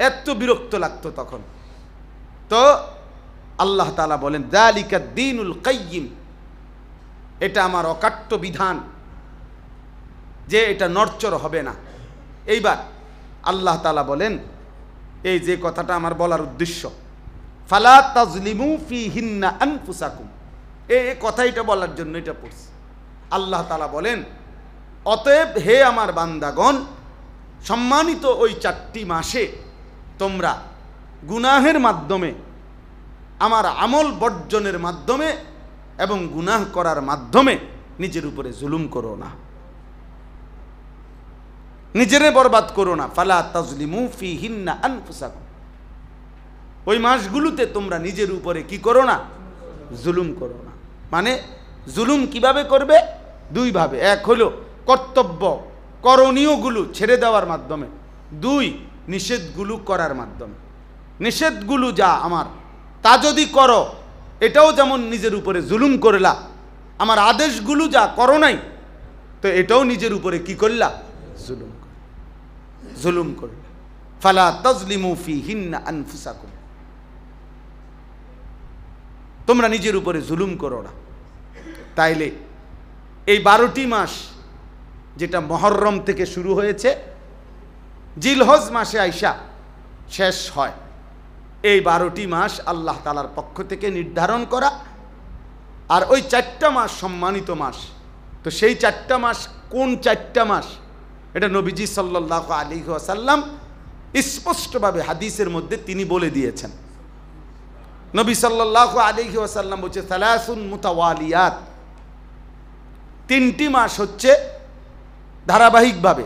Speaker 1: এত বিরক্ত লাগতো তখন। তো আল্লাহ তাআলা বলেন, যালিকা দ্বীনুল কাইয়্যিম, এটা আমার অকাট্য বিধান যে এটা নড়চড় হবে না। এইবার আল্লাহ তাআলা বলেন, এই যে কথাটা আমার বলার উদ্দেশ্য, ফালা তাজলিমু ফিহিন্না আনফুসাকুম, এই কথাইটা বলার জন্য এটা পড়ছি। আল্লাহ তাআলা বলেন, অতএব হে আমার বান্দাগণ, সম্মানিত ওই 4টি মাসে তোমরা গুনাহের মাধ্যমে, আমার আমল বর্জনের মাধ্যমে এবং গুনাহ করার মাধ্যমে নিজের উপরে জুলুম করো না, নিজেরে বরবাদ করো না। ফালা তাজলিমু ফিহিন্না আনফুসাকুম, ওই মাসগুলোতে তোমরা নিজের উপরে কি করো না, জুলুম করো না। মানে জুলুম কিভাবে করবে? 2 ভাবে। এক হলো কর্তব্য করণীয়গুলো ছেড়ে দেওয়ার মাধ্যমে, 2 নিষেধগুলো করার মাধ্যমে। নিষেধগুলো যা আমার, তা যদি করো এটাও যেমন নিজের উপরে জুলুম করলা, আমার আদেশগুলো যা করো নাই তো এটাও নিজের উপরে কি করলা, জুলুম করলা, জুলুম করলা। ফালা তাজলিমু ফিহিন্না আনফুসাকুম, তোমরা নিজের উপরে জুলুম করো না। তাইলে এই 12টি মাস যেটা মুহররম থেকে শুরু হয়েছে, জিলহজ মাসে আইসা শেষ হয়, এই 12টি মাস আল্লাহ তাআলার পক্ষ থেকে নির্ধারণ করা। আর ওই 4টা মাস সম্মানিত মাস। তো সেই 4টা মাস কোন 4টা মাস, এটা নবীজি সাল্লাল্লাহু আলাইহি ওয়াসাল্লাম স্পষ্টভাবে হাদিসের মধ্যে তিনি বলে দিয়েছেন। নবী সাল্লাল্লাহু আলাইহি ওয়াসাল্লাম বলছে, সালাসুন মুতাওয়ালিয়াত, 3টি মাস হচ্ছে ধারাবাহিকভাবে।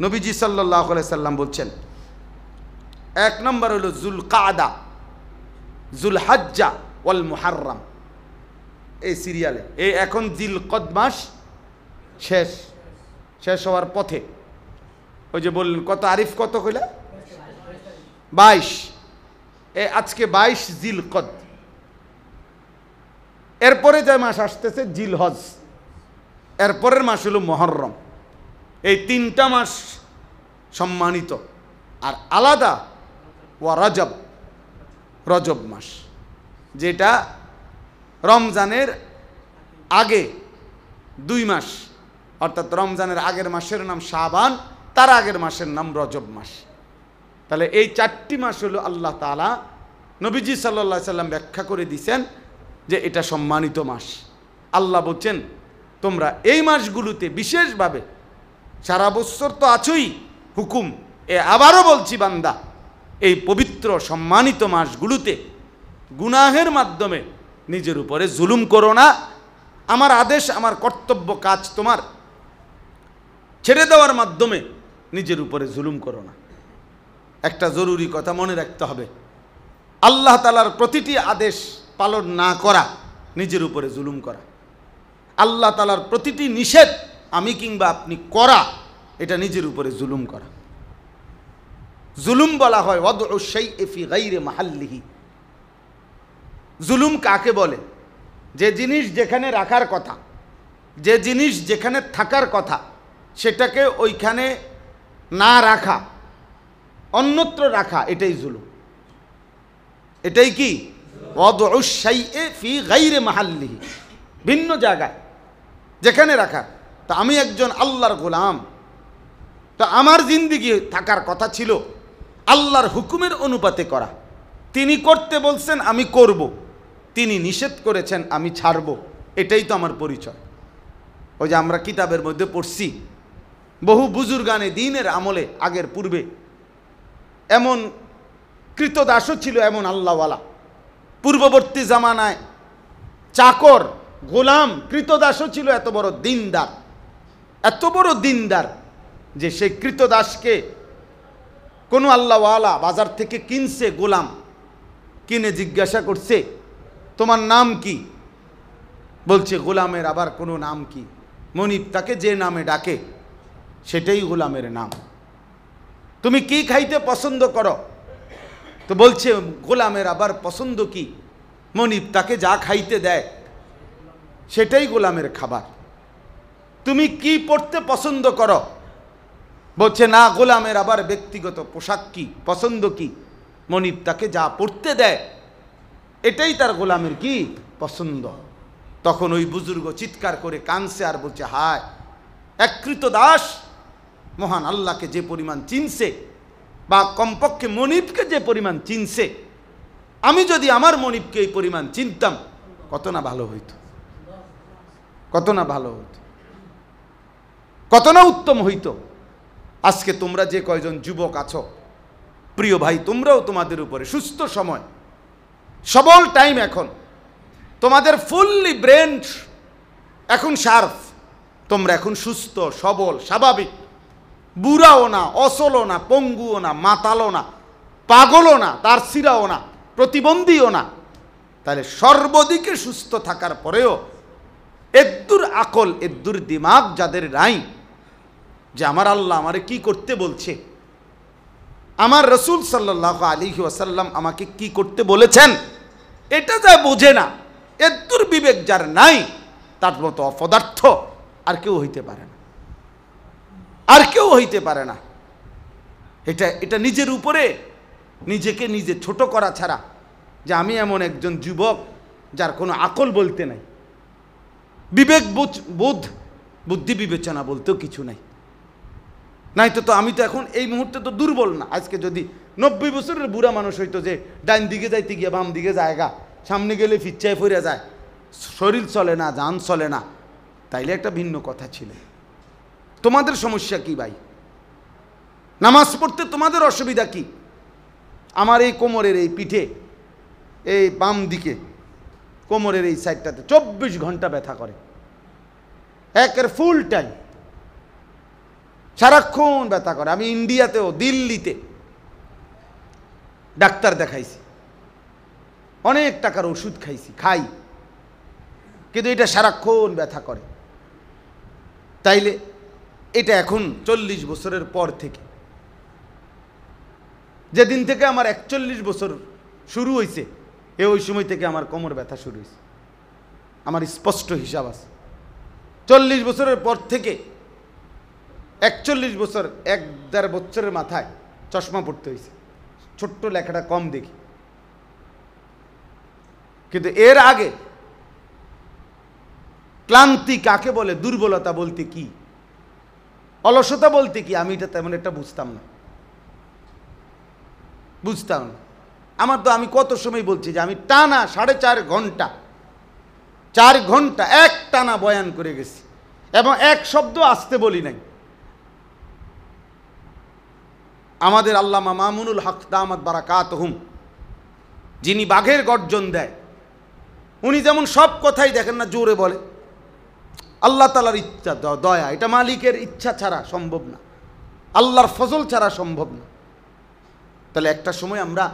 Speaker 1: নবীজি সাল্লাল্লাহু আলাইহি সাল্লাম বলছেন, 1 নম্বর হলো যুলকাদা, যুলহজ্জা ওয়াল মুহররম, এই সিরিয়ালে। এই এখন জিলকদ মাস শেষ হওয়ার পথে। ওই যে বললেন কত আরিফ, কত কইলা? 22। আজকে 22 জিলকদ। এরপরে যে মাস আসতেছে জিলহজ, এরপরের মাস হলো মুহররম। এই 3টা মাস সম্মানিত। আর আলাদা ওয়া রজব, রজব মাস, যেটা রমজানের আগে 2 মাস, অর্থাৎ রমজানের আগের মাসের নাম শাবান, তার আগের মাসের নাম রজব মাস। তাহলে এই 4টি মাস হলো আল্লাহ তাআলা, নবীজি সাল্লাল্লাহু আলাইহি সাল্লাম ব্যাখ্যা করে দিয়েছেন যে এটা সম্মানিত মাস। আল্লাহ বলছেন তোমরা এই মাসগুলোতে বিশেষভাবে, সারা বছর তো আছোই হুকুম, আবারও বলছি বান্দা, এই পবিত্র সম্মানিত মাসগুলোতে গুনাহের মাধ্যমে নিজের উপরে জুলুম করো না। আমার আদেশ, আমার কর্তব্য কাজ তোমার ছেড়ে দেওয়ার মাধ্যমে নিজের উপরে জুলুম করো না। একটা জরুরি কথা মনে রাখতে হবে, আল্লাহ তাআলার প্রতিটি আদেশ পালন না করা নিজের উপরে জুলুম করা। আল্লাহ তাআলার প্রতিটি নিষেধ আমি কিংবা আপনি করা, এটা নিজের উপরে জুলুম করা। জুলুম বলা হয় ওয়াদউ শাইই ফি গায়রি মাহাল্লিহি। জুলুম কাকে বলে? যে জিনিস যেখানে রাখার কথা, যে জিনিস যেখানে থাকার কথা, সেটাকে ওইখানে না রাখা, অন্যত্র রাখা, এটাই জুলুম। এটাই কি? ওয়াদউ শাইই ফি গায়রি মাহাল্লিহি, ভিন্ন জায়গায় যেখানে রাখা। তা আমি একজন আল্লাহর গোলাম, তো আমার জিন্দেগি থাকার কথা ছিল আল্লাহর হুকুমের অনুপাতে করা। তিনি করতে বলছেন আমি করব, তিনি নিষেধ করেছেন আমি ছাড়ব, এটাই তো আমার পরিচয়। ওই যে আমরা কিতাবের মধ্যে পড়ছি, বহু বুজুর্গানে দ্বীনের আমলে আগের পূর্বে এমন কৃতদাসও ছিল, এমন আল্লাহওয়ালা। পূর্ববর্তী জামানায় চাকর, গোলাম, কৃতদাসও ছিল এত বড় দিনদার, এত বড় দিনদার যে সেই কৃতদাসকে কোনো আল্লাহওয়ালা বাজার থেকে কিনছে, গোলাম কিনে জিজ্ঞাসা করছে তোমার নাম কি? বলছে গোলামের আবার কোনো নাম কি? মনিব তাকে যে নামে ডাকে সেটাই গোলামের নাম। তুমি কি খাইতে পছন্দ করো? তো বলছে গোলামের আবার পছন্দ কি? মনিব তাকে যা খাইতে দেয় সেটাই গোলামের খাবার। তুমি কি পড়তে পছন্দ করো? বলছে না, গোলামের আবার ব্যক্তিগত পোশাক কি, পছন্দ কি? মনিব তাকে যা পড়তে দেয় এটাই তার গোলামের কি পছন্দ। তখন ওই বুজুর্গ চিৎকার করে কাঁদছে আর বলছে হায়, এক কৃতদাস মহান আল্লাহকে যে পরিমাণ চিনছে, বা কমপক্ষে মনিবকে যে পরিমাণ চিনছে, আমি যদি আমার মনিবকে এই পরিমাণ চিনতাম কত না ভালো হইতো, কত না ভালো হইতো, কত না উত্তম হইতো। আজকে তোমরা যে কয়জন যুবক আছো, প্রিয় ভাই, তোমরাও তোমাদের উপরে সুস্থ সময়, সবল টাইম, এখন তোমাদের ফুললি ব্রেন এখন শার্প, তোমরা এখন সুস্থ সবল স্বাভাবিক, বুড়াও না, অসলও না, পঙ্গুও না, মাতালও না, পাগলও না, তারসিরাও না, প্রতিবন্ধীও না। তাহলে সর্বদিকে সুস্থ থাকার পরেও এদ্দুর আকল, এদ্দুর দিমাগ যাদের নাই, যে আমার আল্লাহ আমারে কি করতে বলছে, আমার রসুল সাল্লাল্লাহু আলাইহি ওয়াসাল্লাম আমাকে কি করতে বলেছেন, এটা যা বোঝে না, এদ্দুর বিবেক যার নাই, তার মতো অপদার্থ আর কেউ হইতে পারে না, আর কেউ হইতে পারে না। এটা নিজের উপরে নিজেকে নিজে ছোট করা ছাড়া, যে আমি এমন একজন যুবক যার কোনো আকল বলতে নাই, বিবেক বোধ, বুদ্ধি বিবেচনা বলতেও কিছু নাই। নাই তো আমি তো এখন এই মুহূর্তে তো দুর্বল না। আজকে যদি 90 বছরের বুড়া মানুষ হইতো, যে ডাইন দিকে যাইতে গিয়ে বাম দিকে জায়গা, সামনে গেলে ফিচ্চায় ফিরে যায়, শরীর চলে না, জান চলে না, তাইলে একটা ভিন্ন কথা ছিল। তোমাদের সমস্যা কি ভাই? নামাজ পড়তে তোমাদের অসুবিধা কি? আমার এই কোমরের এই পিঠে, এই বাম দিকে কোমরের এই সাইডটাতে 24 ঘন্টা ব্যথা করে, একের ফুল টাইম, সারাক্ষণ ব্যথা করে। আমি ইন্ডিয়াতেও, দিল্লিতে ডাক্তার দেখাইছি, অনেক টাকার ওষুধ খাই, কিন্তু এটা সারাক্ষণ ব্যথা করে। তাইলে এটা এখন 40 বছরের পর থেকে, যেদিন থেকে আমার 41 বছর শুরু হয়েছে, ওই সময় থেকে আমার কোমর ব্যথা শুরু হয়েছে। আমার স্পষ্ট হিসাব আছে, 40 বছরের পর থেকে 41 বছর, 1-1.5 বছরের মাথায় চশমা পড়তে হয়েছে, ছোট্ট লেখাটা কম দেখি। কিন্তু এর আগে ক্লান্তি কাকে বলে, দুর্বলতা বলতে কি, অলসতা বলতে কি, আমি এটা তেমন একটা বুঝতাম না। আমি কত সময় বলছি যে আমি টানা 4.5 ঘন্টা 4 ঘন্টা একটানা বয়ান করে গেছি এবং এক শব্দ আসতে বলি নাই। আমাদের আল্লামা মামুনুল হক দামাত বারাকাতুহুম, যিনি বাঘের গর্জন দেয়, উনি যেমন সব কথাই দেখেন না জোরে বলে, আল্লাহ তাআলার ইচ্ছা দয়া, এটা মালিকের ইচ্ছা ছাড়া সম্ভব না, আল্লাহর ফজল ছাড়া সম্ভব না। তাহলে একটা সময় আমরা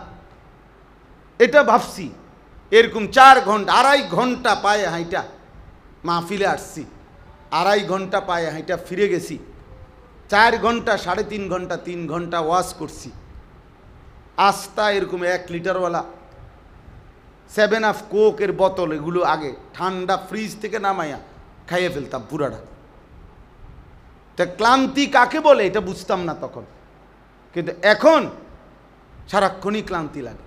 Speaker 1: এটা ভাবছি, এরকম 4 ঘন্টা 2.5 ঘন্টা পায়ে হাইটা মাহফিলে আসছি, 2.5 ঘন্টা পায়ে হাইটা ফিরে গেছি, 4 ঘন্টা 3.5 ঘন্টা 3 ঘন্টা ওয়াজ করছি। আস্তা এরকম 1 লিটারওয়ালা 7 আপ কোকের বোতল, এগুলো আগে ঠান্ডা ফ্রিজ থেকে নামাইয়া খাইয়ে ফেলতাম পুরাটা। তা ক্লান্তি কাকে বলে এটা বুঝতাম না তখন, কিন্তু এখন সারাক্ষণই ক্লান্তি লাগে,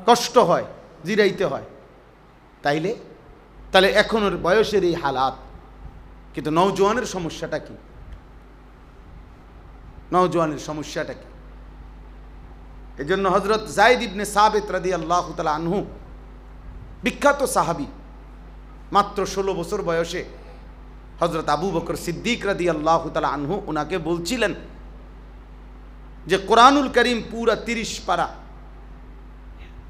Speaker 1: কষ্ট হয়, জিরাইতে হয়। তাহলে এখন ওর বয়সের এই হালাত, কিন্তু নওজোয়ানের সমস্যাটা কি? নওজোয়ানের সমস্যাটা কি? এই জন্য হজরত যায়েদ ইবনে সাবিত রাদিয়াল্লাহু তাআলা আনহু, বিখ্যাত সাহাবী, মাত্র 16 বছর বয়সে হজরত আবু বকর সিদ্দিক রাদিয়াল্লাহু তাআলা আনহু ওনাকে বলছিলেন যে কোরআনুল করিম পুরা 30 পারা,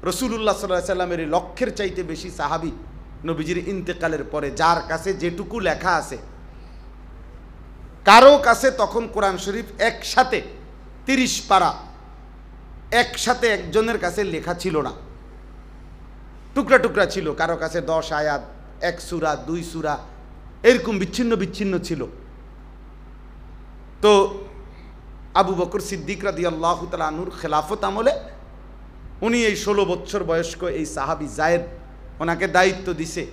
Speaker 1: রাসূলুল্লাহ সাল্লাল্লাহু আলাইহি সাল্লামের লক্ষের চাইতে বেশি সাহাবী নবীজির ইন্তেকালের পরে যার কাছে যেটুকু লেখা আছে, কারো কাছে তখন কোরআন শরীফ একসাথে 30 পারা একসাথে একজনের কাছে লেখা ছিল না, টুকরা টুকরা ছিল, কারো কাছে 10 আয়াত, 1 সূরা, 2 সূরা, এরকম বিচ্ছিন্ন বিচ্ছিন্ন ছিল। তো আবু বকর সিদ্দিক রাদিয়াল্লাহু তাআলা আনহুর খেলাফত আমলে উনি এই 16 বছর বয়স্ক এই সাহাবী যায়েদ, ওনাকে দায়িত্ব দিছে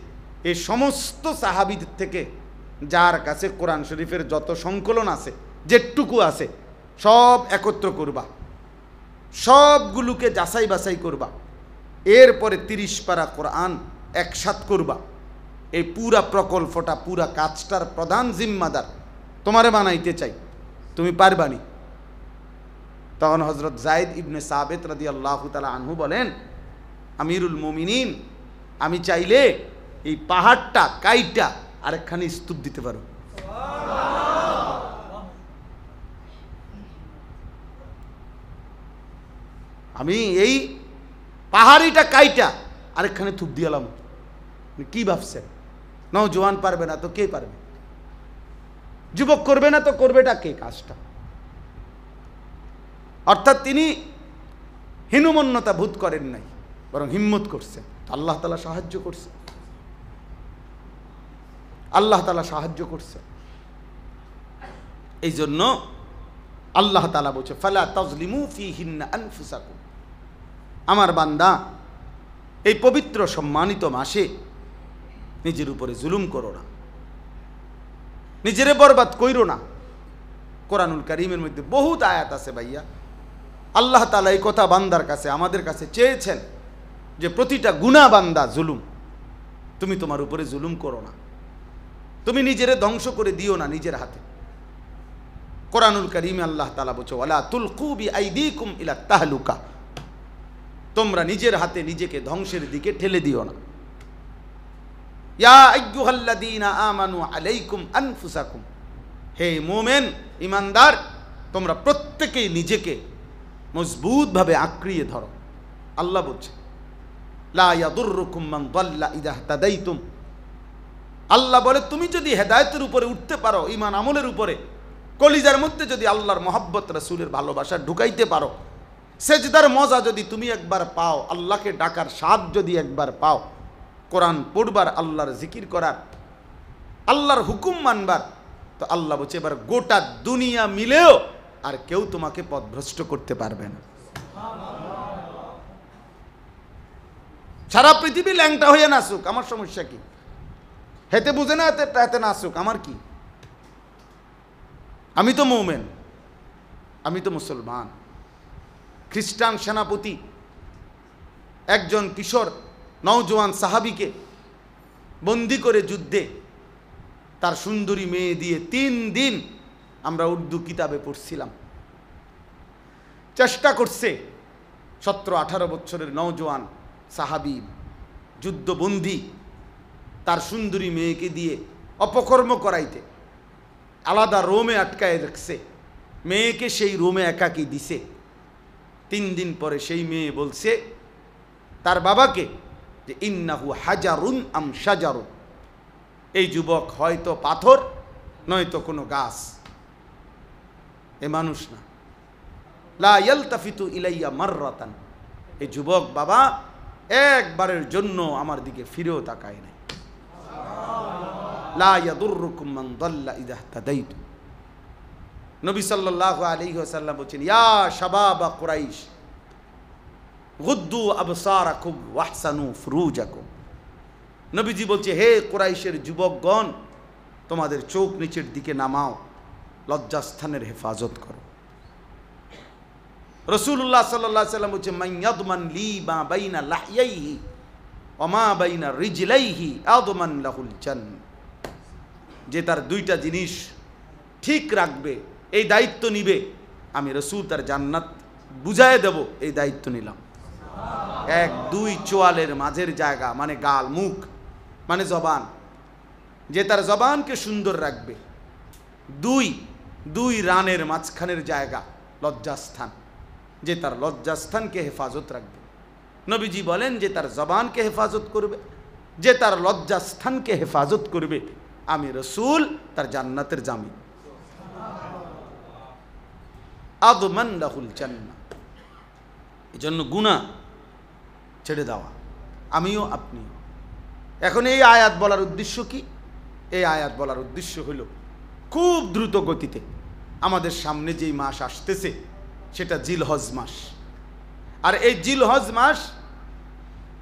Speaker 1: এই সমস্ত সাহাবীদের থেকে যার কাছে কোরআন শরীফের যত সংকলন আছে, যেটুকু আছে, সব একত্র করবা, সবগুলোকে যাচাই বাছাই করবা, এরপরে 30 পারা কোরআন একসাথ করবা। এই পুরা প্রকল্পটা, পুরা কাজটার প্রধান জিম্মাদার তোমারে বানাইতে চাই, তুমি পারবানি। তখন হজরত যায়েদ ইবনে সাবিত রাদিয়াল্লাহু তাআলা আনহু বলেন, আমিরুল মুমিনিন, আমি চাইলে এই পাহাড়টা কাইটা আরেকখানে স্তূপ দিতে পারো। আমি এই পাহাড়িটা কাইটা আরেকখানে থুপ দিয়ালাম। কি ভাবছেন? নওজোয়ান পারবে না তো কে পারবে? যুবক করবে না তো করবেটা কে কাজটা? অর্থাৎ তিনি হীনমন্যতা বোধ করেন নাই, বরং হিম্মত করছেন। আল্লাহ তাআলা সাহায্য করছে, আল্লাহ তাআলা সাহায্য করছে। এই জন্য আল্লাহ তাআলা বলছে, ফালা তাজলিমু ফীহিন্না আনফুসাকুম, আমার বান্দা এই পবিত্র সম্মানিত মাসে নিজের উপরে জুলুম করো না, নিজেরে বরবাদ কইরো না। কোরআনুল কারীমের মধ্যে বহুত আয়াত আছে ভাইয়া, আল্লাহ তাআলা এই কথা বান্দার কাছে, আমাদের কাছে চেয়েছেন যে প্রতিটা গুনাহ বান্দা জুলুম, তুমি তোমার উপরে জুলুম করো না, তুমি নিজেরে ধ্বংস করে দিও না নিজের হাতে। কোরআনুল কারীমে আল্লাহ তাআলা বলছে, ওয়ালা তুলকু বিআইদিকুম ইলা তাহলুকা, তোমরা নিজের হাতে নিজেকে ধ্বংসের দিকে ঠেলে দিও না। ইয়া আইয়ুহাল্লাযীনা আমানু আলাইকুম আনফুসাকুম, হে মুমিন ঈমানদার, তোমরা প্রত্যেকেই নিজেকে মজবুতভাবে আঁকড়িয়ে ধরো। আল্লাহ বলছে, লা ইয়াদুররুকুম মান দাল্লা ইযা ইহতাদাইতুম, আল্লাহ বলে তুমি যদি হেদায়েতের উপরে উঠতে পারো, ঈমান আমলের উপরে, কলিজার মধ্যে যদি আল্লাহর মহব্বত, রাসূলের ভালোবাসা ঢুকাইতে পারো, সেজদার মজা যদি তুমি একবার পাও, আল্লাহকে ডাকার স্বাদ যদি একবার পাও, কোরআন পড়বার, আল্লাহর জিকির করার, আল্লাহর হুকুম মানবার, তো আল্লাহ বলছে এবার গোটা দুনিয়া মিলেও আর কেউ তোমাকে পথভ্রষ্ট করতে পারবে না। সারা পৃথিবী ল্যাংটা হয়ে নাচুক, আমার সমস্যা কি? হেতে বুঝে না, হেতে নাচুক, আমার কি? আমি তো মুমিন, আমি তো মুসলমান। খ্রিস্টান সেনাপতি একজন কিশোর নওজোয়ান সাহাবীকে বন্দি করে যুদ্ধে তার সুন্দরী মেয়ে দিয়ে 3 দিন আমরা উর্দু কিতাবে পড়ছিলাম। চেষ্টা করছে 17-18 বছরের নওজোয়ান সাহাবী যুদ্ধবন্দী তার সুন্দরী মেয়েকে দিয়ে অপকর্ম করাইতে আলাদা রোমে আটকায় রাখছে, মেয়েকে সেই রোমে একাকি দিছে। 3 দিন পরে সেই মেয়ে বলছে তার বাবাকে যে ইন্নাহু হাজারুন আম শাজারুন, এই যুবক হয়তো পাথর নয়তো কোনো গাছ, এ মানুষ না। লা ইয়ালতাফিতু ইলাইয়া মাররাতান, এই যুবক বাবা একবারের জন্য আমার দিকে ফিরেও তাকায় নাই। লা ইয়াদুররুকুম মান দাল্লা ইযা ইহতাদাইতু। নবী সাল্লাল্লাহু আলাইহি ওয়াসাল্লাম বলেন, ইয়া শাবাবা কুরাইশ গুদ্দু আবসারাকুম ওয়াহসানু ফুরুজাকুম। নবীজি বলছে, হে কুরাইশের যুবকগণ, তোমাদের চোখ নিচের দিকে নামাও, লজ্জাস্থানের হেফাজত করো। রাসূলুল্লাহ সাল্লাল্লাহু আলাইহি ওয়াসাল্লাম বলছে, মান ইয়াদমান লি মা বাইনা লাহইয়াইহি ওয়া মা বাইনা রিজলাইহি আদমান লাহুল জান্নাহ। যে তার 2টা জিনিস ঠিক রাখবে, এই দায়িত্ব নিবে, আমি রাসূল তার জান্নাত বুঝায় দেব, এই দায়িত্ব নিলাম। 1 2 চোয়ালের মাঝের জায়গা মানে গাল, মুখ মানে জবান, যে তার জবানকে সুন্দর রাখবে। 2 রানের মাঝখানের জায়গা লজ্জাস্থান, যে তার লজ্জাস্থানকে হেফাজত রাখবে। নবীজি বলেন, যে তার জবানকে হেফাজত করবে, যে তার লজ্জাস্থানকে হেফাজত করবে, আমি রাসূল তার জান্নাতের জামিন। আদমান লাহুল জান্নাহ। এজন্য গুনাহ ছেড়ে দেওয়া, আমিও আপনিও। এখন এই আয়াত বলার উদ্দেশ্য কি? এই আয়াত বলার উদ্দেশ্য হলো খুব দ্রুত গতিতে আমাদের সামনে যেই মাস আসতেছে সেটা জিলহজ মাস। আর এই জিলহজ মাস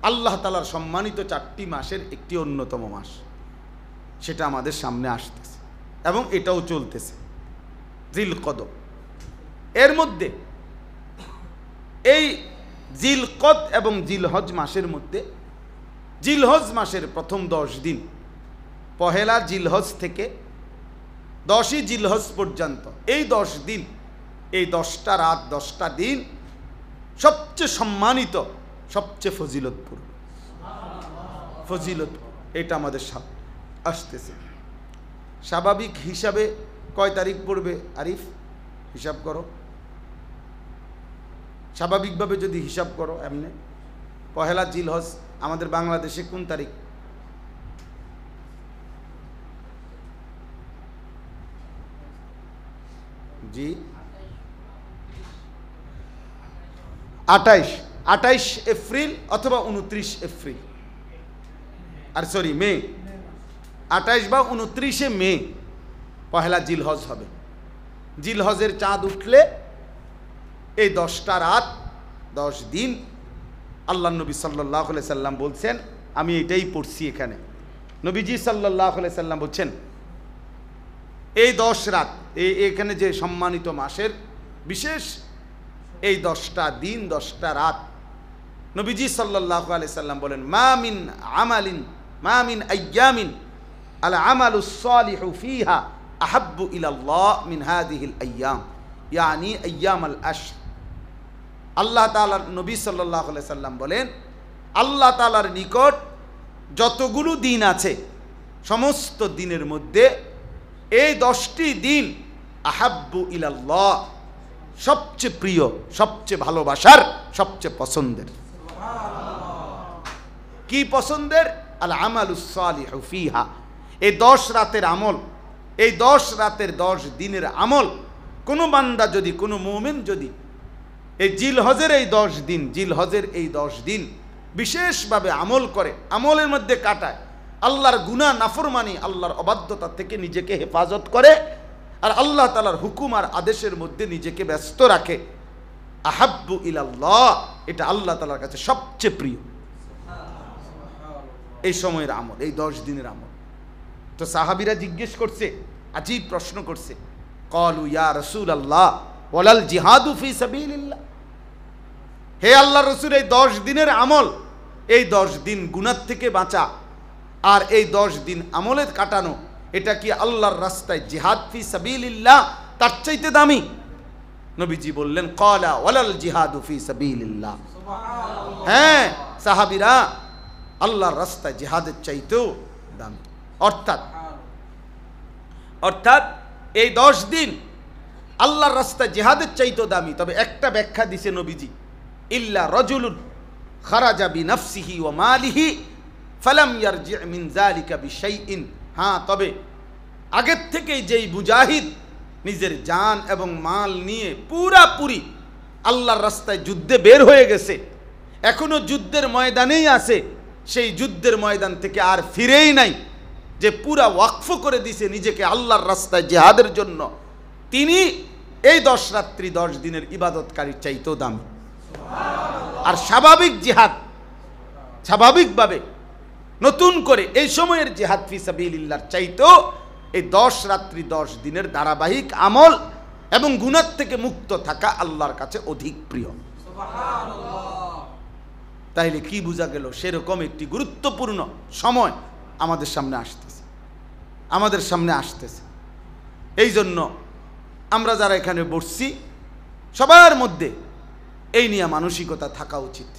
Speaker 1: আল্লাহ তাআলার সম্মানিত 4টি মাসের একটি অন্যতম মাস, সেটা আমাদের সামনে আসতেছে এবং এটাও চলতেছে, জিলকদ। এর মধ্যে এই জিলকদ এবং জিলহজ মাসের মধ্যে জিলহজ মাসের প্রথম 10 দিন, পহেলা জিলহজ থেকে 10ই জিলহজ পর্যন্ত, এই 10 দিন, এই 10টা রাত 10টা দিন সবচেয়ে সম্মানিত, সবচেয়ে ফজিলতপূর্ণ। এটা আমাদের সামনে আসতেছে। স্বাভাবিক হিসাবে কয় তারিখ পড়বে আরিফ? হিসাব করো, স্বাভাবিকভাবে যদি হিসাব করো এমনি, পহেলা জিলহজ আমাদের বাংলাদেশে কোন তারিখ? জি 28 এপ্রিল অথবা 29 এপ্রিল, আর সরি মে, 28 বা 29 মে পহেলা জিলহজ হবে। জিলহজের চাঁদ উঠলে এই 10টা রাত 10 দিন আল্লাহ নবী সাল্লাল্লাহু আলাইহি সাল্লাম বলছেন, আমি এটাই পড়ছি এখানে, নবীজি সাল্লাল্লাহু আলাইহি সাল্লাম বলছেন এই 10 রাত, এখানে যে সম্মানিত মাসের বিশেষ এই 10টা দিন 10টা রাত, নবীজি সাল্লাল্লাহু আলাইহি সাল্লাম বলেন, মা মিন আইয়ামিন আল আমালুস সালিহু ফিহা আহাব্বু ইলাল্লাহ মিন হাদিহিল আইয়াম, ইয়ানি আইয়ামাল আশর। আল্লাহ তাআলার নবী সাল্লাল্লাহু আলাইহি সাল্লাম বলেন, আল্লাহ তাআলার নিকট যতগুলো দিন আছে সমস্ত দিনের মধ্যে এই 10টি দিন আহাব্বু ইলাল্লাহ, সবচেয়ে প্রিয়, সবচেয়ে ভালোবাসার, সবচেয়ে পছন্দের। কি পছন্দের? আল আমালুস সালিহু ফিহা, এই 10 রাতের আমল, এই 10 রাতের 10 দিনের আমল কোনো বান্দা যদি, কোনো মুমিন যদি এই জিলহজের এই 10 দিন, জিলহজের এই 10 দিন বিশেষভাবে আমল করে, আমলের মধ্যে কাটায়, আল্লাহর গুনাহ নাফরমানি, আল্লাহর অবাধ্যতা থেকে নিজেকে হেফাজত করে, আর আল্লাহ তাআলার হুকুম আর আদেশের মধ্যে নিজেকে ব্যস্ত রাখে, আহাব্বু ইলাল্লাহ, এটা আল্লাহ তাআলার কাছে সবচেয়ে প্রিয় এই সময়ের আমল, এই 10 দিনের আমল। তো সাহাবীরা জিজ্ঞেস করছে, আজীব প্রশ্ন করছে, ক্বালু ইয়া রাসূলুল্লাহ ওয়ালাল জিহাদু ফি সাবিলিল্লাহ, হে আল্লাহর রাসূল, এই 10 দিনের আমল, এই 10 দিন গুনাহ থেকে বাঁচা আর এই 10 দিন আমলে কাটানো, এটা কি আল্লাহর রাস্তায় জিহাদ ফি সাবিলিল্লাহ তার চাইতে দামি? নবীজি বললেন, ক্বালা ওয়ালাল জিহাদু ফি সাবিলিল্লাহ, হ্যাঁ সাহাবীরা, আল্লাহর রাস্তায় জিহাদের চাইতেও দামি। অর্থাৎ এই 10 দিন আল্লাহর রাস্তায় জিহাদের চাইতেও দামি। তবে একটা ব্যাখ্যা দিছে নবীজি, ইল্লা রাজুলুন খারাজা বিনাফসিহি ওয়া মালিহি ফালাম ইয়ারজি মিন যালিকা বিশাইইন। হ্যাঁ, তবে আগের থেকেই যেই মুজাহিদ নিজের জান এবং মাল নিয়ে পুরাপুরি আল্লাহর রাস্তায় যুদ্ধে বের হয়ে গেছে, এখনো যুদ্ধের ময়দানেই আছে, সেই যুদ্ধের ময়দান থেকে আর ফিরেই নাই, যে পুরা ওয়াকফ করে দিছে নিজেকে আল্লাহর রাস্তায় জিহাদের জন্য, তিনি এই 10 রাত্রি 10 দিনের ইবাদতকারীর চাইতেও দামি। আর স্বাভাবিক জিহাদ, স্বাভাবিকভাবে নতুন করে এই সময়ের জিহাদ ফি সাবিলিল্লাহর চাইতেও এই 10 রাত্রি 10 দিনের ধারাবাহিক আমল এবং গুনাহ থেকে মুক্ত থাকা আল্লাহর কাছে অধিক প্রিয়। তাইলে কি বোঝা গেল? সেরকম একটি গুরুত্বপূর্ণ সময় আমাদের সামনে আসতেছে। এই জন্য আমরা যারা এখানে বসছি সবার মধ্যে এই নিয়ে মানসিকতা থাকা উচিত।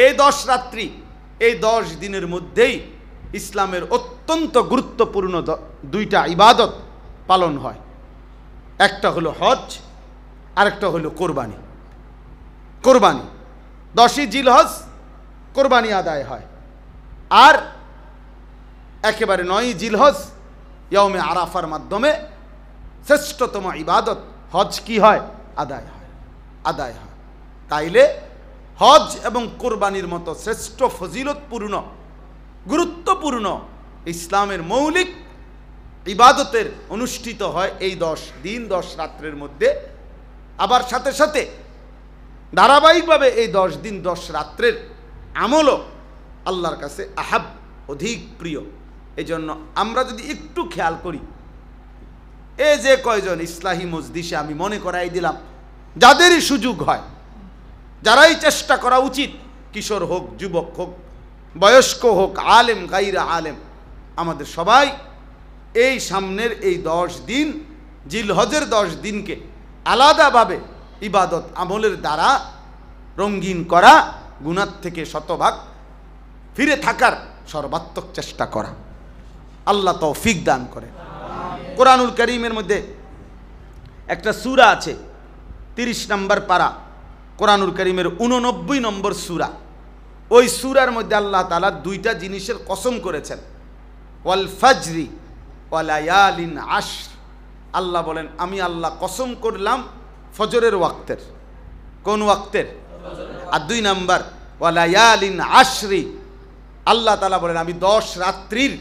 Speaker 1: এই 10 রাত্রি, এই 10 দিনের মধ্যেই ইসলামের অত্যন্ত গুরুত্বপূর্ণ 2টা ইবাদত পালন হয়। একটা হলো হজ, আরেকটা হলো কোরবানি। 10ই জিলহজ কোরবানি আদায় হয়, আর একেবারে 9ই জিলহজ ইয়াউমে আরাফার মাধ্যমে শ্রেষ্ঠতম ইবাদত হজ কি হয়? আদায় হয়। তাইলে হজ এবং কোরবানির মতো শ্রেষ্ঠ ফজিলতপূর্ণ গুরুত্বপূর্ণ ইসলামের মৌলিক ইবাদতের অনুষ্ঠিত হয় এই 10 দিন 10 রাত্রের মধ্যে। আবার সাথে সাথে ধারাবাহিকভাবে এই 10 দিন 10 রাত্রের আমলও আল্লাহর কাছে আহাব, অধিক প্রিয়। এই জন্য আমরা যদি একটু খেয়াল করি, এই যে কয়জন ইসলাহি মজলিসে আমি মনে করাই দিলাম, যাদেরই সুযোগ হয়, যারাই চেষ্টা করা উচিত, কিশোর হোক, যুবক হোক, বয়স্ক হোক, আলেম গাইরা আলেম, আমাদের সবাই এই সামনের এই 10 দিন জিলহজের 10 দিনকে আলাদাভাবে ইবাদত আমলের দ্বারা রঙিন করা, গুনাহ থেকে শতভাগ ফিরে থাকার সর্বাত্মক চেষ্টা করা। আল্লাহ তৌফিক দান করে। কোরআনুল কারীমের মধ্যে একটা সূরা আছে, 30 নম্বর পারা, কোরআনুল কারীমের 89 নম্বর সূরা। ওই সূরার মধ্যে আল্লাহ তাআলা 2টা জিনিসের কসম করেছেন, ওয়াল ফাজরি ওয়া লায়ালিন আশর। আল্লাহ বলেন, আমি আল্লাহ কসম করলাম ফজরের ওয়াক্তের। কোন ওয়াক্তের? আর 2 নম্বর ওয়া লায়ালিন আশরি, আল্লাহ তাআলা বলেন আমি 10 রাত্রির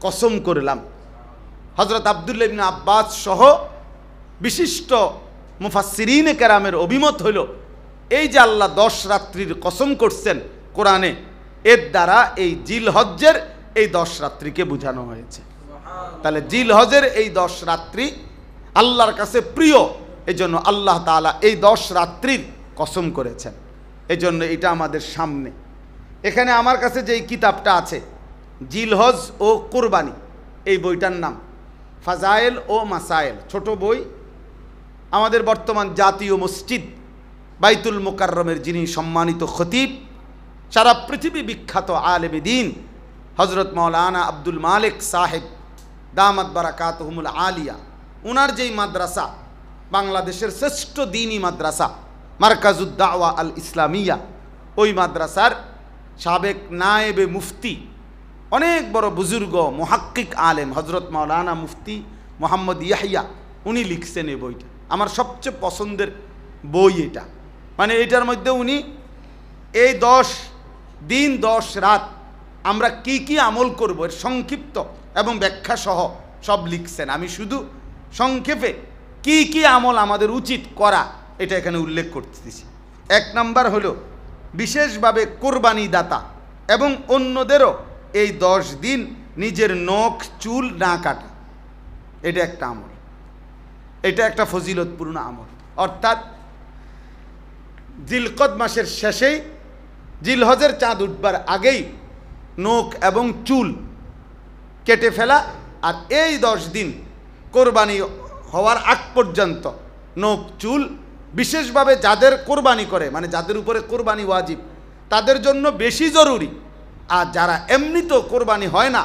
Speaker 1: কসম করলাম। হযরত আব্দুল্লাহ ইবনে আব্বাস সহ বিশিষ্ট মুফাসসিরিনে কেরামের অভিমত হইল, এই যে আল্লাহ 10 রাত্রির কসম করছেন কোরআনে, এর দ্বারা এই জিলহজ্জের এই 10 রাত্রিকে বোঝানো হয়েছে। তাহলে জিলহজের এই 10 রাত্রি আল্লাহর কাছে প্রিয়, এজন্য আল্লাহ তাআলা এই 10 রাত্রির কসম করেছেন। এজন্য এটা আমাদের সামনে। এখানে আমার কাছে যেই কিতাবটা আছে, জিলহজ ও কোরবানি, এই বইটার নাম ফাজায়েল ও মাসায়েল, ছোট বই। আমাদের বর্তমান জাতীয় মসজিদ বাইতুল মুকাররমের যিনি সম্মানিত খতিব, সারা পৃথিবী বিখ্যাত আলেম দ্বীন হজরত মাওলানা আব্দুল মালিক সাহেব দামাত বারাকাতুহুমুল আলিয়া, ওনার যেই মাদ্রাসা, বাংলাদেশের শ্রেষ্ঠ দ্বীনি মাদ্রাসা মারকাজুদ দাওয়া আল ইসলামিয়া, ওই মাদ্রাসার সাবেক নায়েবে মুফতি, অনেক বড় বুজুর্গ মুহাক্কিক আলেম হজরত মাওলানা মুফতি মোহাম্মদ ইয়াহিয়া, উনি লিখছেন এই বইটা। আমার সবচেয়ে পছন্দের বই এটা। মানে এটার মধ্যে উনি এই 10 দিন 10 রাত আমরা কি কি আমল করব এর সংক্ষিপ্ত এবং ব্যাখ্যা সহ সব লিখছেন। আমি শুধু সংক্ষেপে কি কি আমল আমাদের উচিত করা এটা এখানে উল্লেখ করতেছি। 1 নম্বর হলো বিশেষভাবে কোরবানি দাতা এবং অন্যদেরও এই 10 দিন নিজের নখ চুল না কাটা, এটা একটা আমল, এটা একটা ফজিলতপূর্ণ আমল। অর্থাৎ জিলকদ মাসের শেষেই, জিলহজের চাঁদ উঠবার আগেই নখ এবং চুল কেটে ফেলা, আর এই 10 দিন কোরবানি হওয়ার আগ পর্যন্ত নখ চুল, বিশেষভাবে যাদের কোরবানি করে, মানে যাদের উপরে কোরবানি ওয়াজিব, তাদের জন্য বেশি জরুরি। আর যারা এমনিতেও কোরবানি হয় না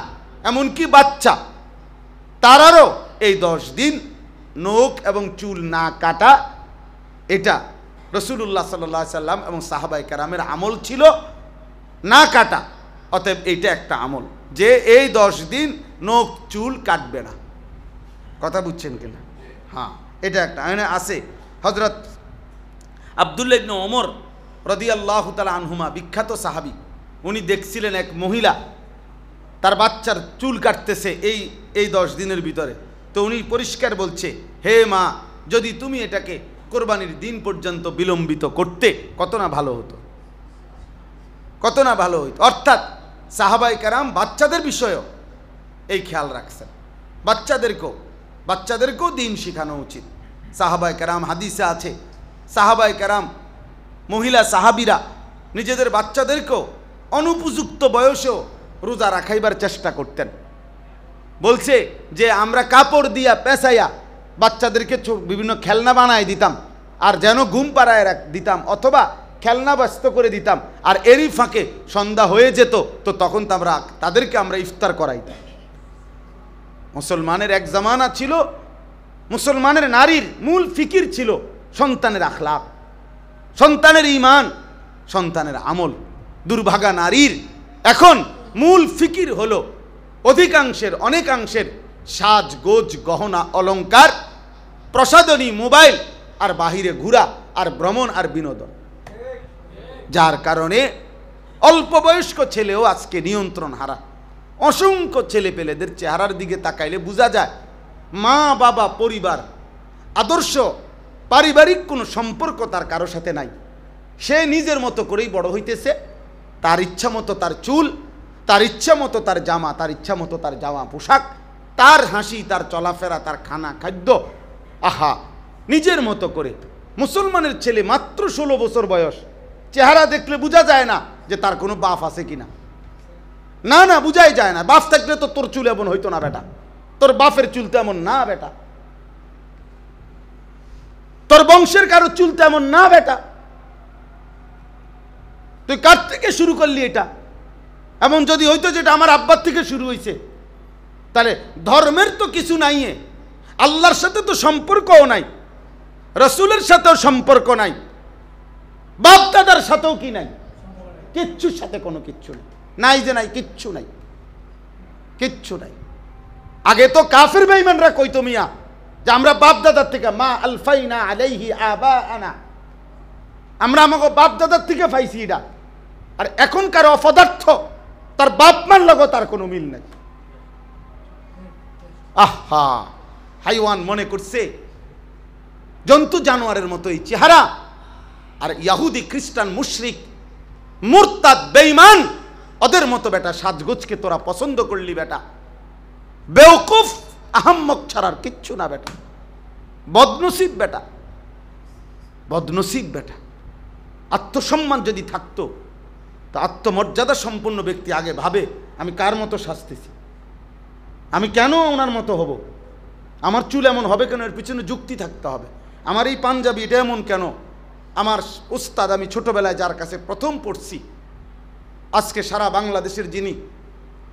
Speaker 1: এমনকি বাচ্চা, তারারও এই 10 দিন নখ এবং চুল না কাটা, এটা রাসূলুল্লাহ সাল্লাল্লাহু আলাইহি সাল্লাম এবং সাহাবায়ে কেরামের আমল ছিল না কাটা। অতএব এইটা একটা আমল যে এই 10 দিন নখ চুল কাটবে না। কথা বুঝছেন কিনা? হ্যাঁ, এটা একটা আছে। হযরত আব্দুল্লাহ ইবনে ওমর রাদিয়াল্লাহু তাআলা আনহুমা, বিখ্যাত সাহাবী, উনি দেখছিলেন এক মহিলা তার বাচ্চার চুল কাটতেছে এই 10 দিনের ভিতরে। তো উনি পরিষ্কার বলছে, হে মা, যদি তুমি এটাকে কোরবানির দিন পর্যন্ত বিলম্বিত করতে কত না ভালো হতো, কত না ভালো হতো। অর্থাৎ সাহাবায়ে কেরাম বাচ্চাদের বিষয়েও এই খেয়াল রাখছেন। বাচ্চাদেরকেও দিন শেখানো উচিত। সাহাবায়ে কেরাম, হাদিসে আছে, সাহাবায়ে কেরাম মহিলা সাহাবীরা নিজেদের বাচ্চাদেরকেও অনুপযুক্ত বয়সেও রোজা রাখাইবার চেষ্টা করতেন। বলছে যে আমরা কাপড় দিয়া পেঁচাইয়া বাচ্চাদেরকে বিভিন্ন খেলনা বানায় দিতাম, আর যেন ঘুম পাড়ায় দিতাম, অথবা খেলনা ব্যস্ত করে দিতাম, আর এরই ফাঁকে সন্ধ্যা হয়ে যেত, তো তখন তাদেরকে আমরা ইফতার করাইতাম। মুসলমানের এক জামানা ছিল, মুসলমানের নারীর মূল ফিকির ছিল সন্তানের আখলাক, সন্তানের ঈমান, সন্তানের আমল। দুর্ভাগা নারীর এখন মূল ফিকির হলো অনেকাংশের সাজগোজ, গহনা, অলংকার, প্রসাধনী, মোবাইল, আর বাহিরে ঘোরা, আর ভ্রমণ, আর বিনোদন। যার কারণে অল্প বয়স্ক ছেলেও আজকে নিয়ন্ত্রণ হারা। অসংখ্য ছেলে পেলেদের চেহারার দিকে তাকাইলে বোঝা যায় মা বাবা, পরিবার, আদর্শ, পারিবারিক কোনো সম্পর্ক তার কারো সাথে নাই। সে নিজের মতো করেই বড় হইতেছে, তার ইচ্ছা মতো তার চুল, তার ইচ্ছা মতো তার জামা, তার ইচ্ছা মতো তার জামা পোশাক, তার হাসি, তার চলাফেরা, তার খানা খাদ্য, আহা, নিজের মতো করে। মুসলমানের ছেলে মাত্র 16 বছর বয়স, চেহারা দেখলে বোঝা যায় না যে তার কোনো বাপ আছে কিনা। না, বুঝাই যায় না। বাপ থাকলে তো তোর চুল এমন হইতো না বেটা, তোর বাপের চুল তেমন না বেটা, তোর বংশের কারো চুল তেমন না বেটা, তুই কার থেকে শুরু করলি এটা? এমন যদি হইতো যেটা আমার আব্বার থেকে শুরু হয়েছে, তাহলে ধর্মের তো কিছু নাই, আল্লাহর সাথে তো সম্পর্কও নাই, রসুলের সাথেও সম্পর্ক নাই, বাপ দাদার সাথেও কি নাই, কিচ্ছুর সাথে কোনো কিচ্ছু নাই, নাই যে নাই, কিচ্ছু নাই, কিচ্ছু নাই। আগে তো কাফির বেঈমানরা কইতো মিয়া যে আমরা বাপ দাদার থেকে, মা আলফাইনা আলাইহি আবাআনা, আমরা আমাকে বাপ দাদার থেকে পাইছি এটা। আর এখনকার অপদার্থ তার বাপ মার লগো তার কোনো মিল নাই। আহা, হাইওয়ান মনে করছে জন্তু জানোয়ারের মতো এই চেহারা। আর ইহুদি, খ্রিস্টান, মুশরিক, মুরতাদ, বেঈমান, ওদের মতো বেটা সাজগোজকে তোরা পছন্দ করলি বেটা, বেওকুফ, আহাম্মক ছাড়ার কিচ্ছু না বেটা, বদনসিব বেটা, বদনসিব বেটা। আত্মসম্মান যদি থাকতো, তো আত্মমর্যাদা সম্পন্ন ব্যক্তি আগে ভাবে আমি কার মতো সাজতেছি, আমি কেন ওনার মতো হব, আমার চুল এমন হবে কেন, এর পিছনে যুক্তি থাকতে হবে, আমার এই পাঞ্জাবি এটা এমন কেন। আমার উস্তাদ, আমি ছোটবেলায় যার কাছে প্রথম পড়ছি, আজকে সারা বাংলাদেশের যিনি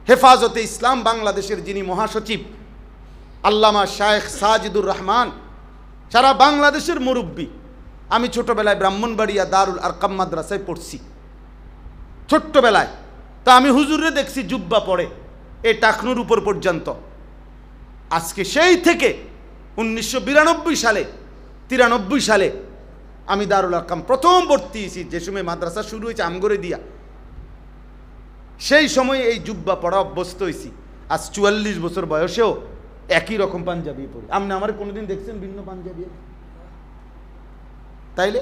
Speaker 1: হেফাজতে ইসলাম বাংলাদেশের যিনি মহাসচিব, আল্লামা শায়েখ সাজিদুর রহমান, সারা বাংলাদেশের মুরব্বী। আমি ছোটবেলায় ব্রাহ্মণবাড়িয়া দারুল আরকাম মাদ্রাসায় পড়ছি ছোট্টবেলায়। তা আমি হুজুরে দেখছি জুব্বা পরে এই টাকনুর উপর পর্যন্ত। আজকে সেই থেকে 1992 সালে 93 সালে আমি দারুল আরকাম প্রথম ভর্তি হয়েছি, যে সময় মাদ্রাসা শুরু হয়েছে আমগরে দিয়া, সেই সময় এই জুব্বা পড়া অভ্যস্ত হয়েছি। আজ 44 বছর বয়সেও একই রকম পাঞ্জাবি পরি। আপনি আমার কোনোদিন দেখছেন ভিন্ন পাঞ্জাবি? তাইলে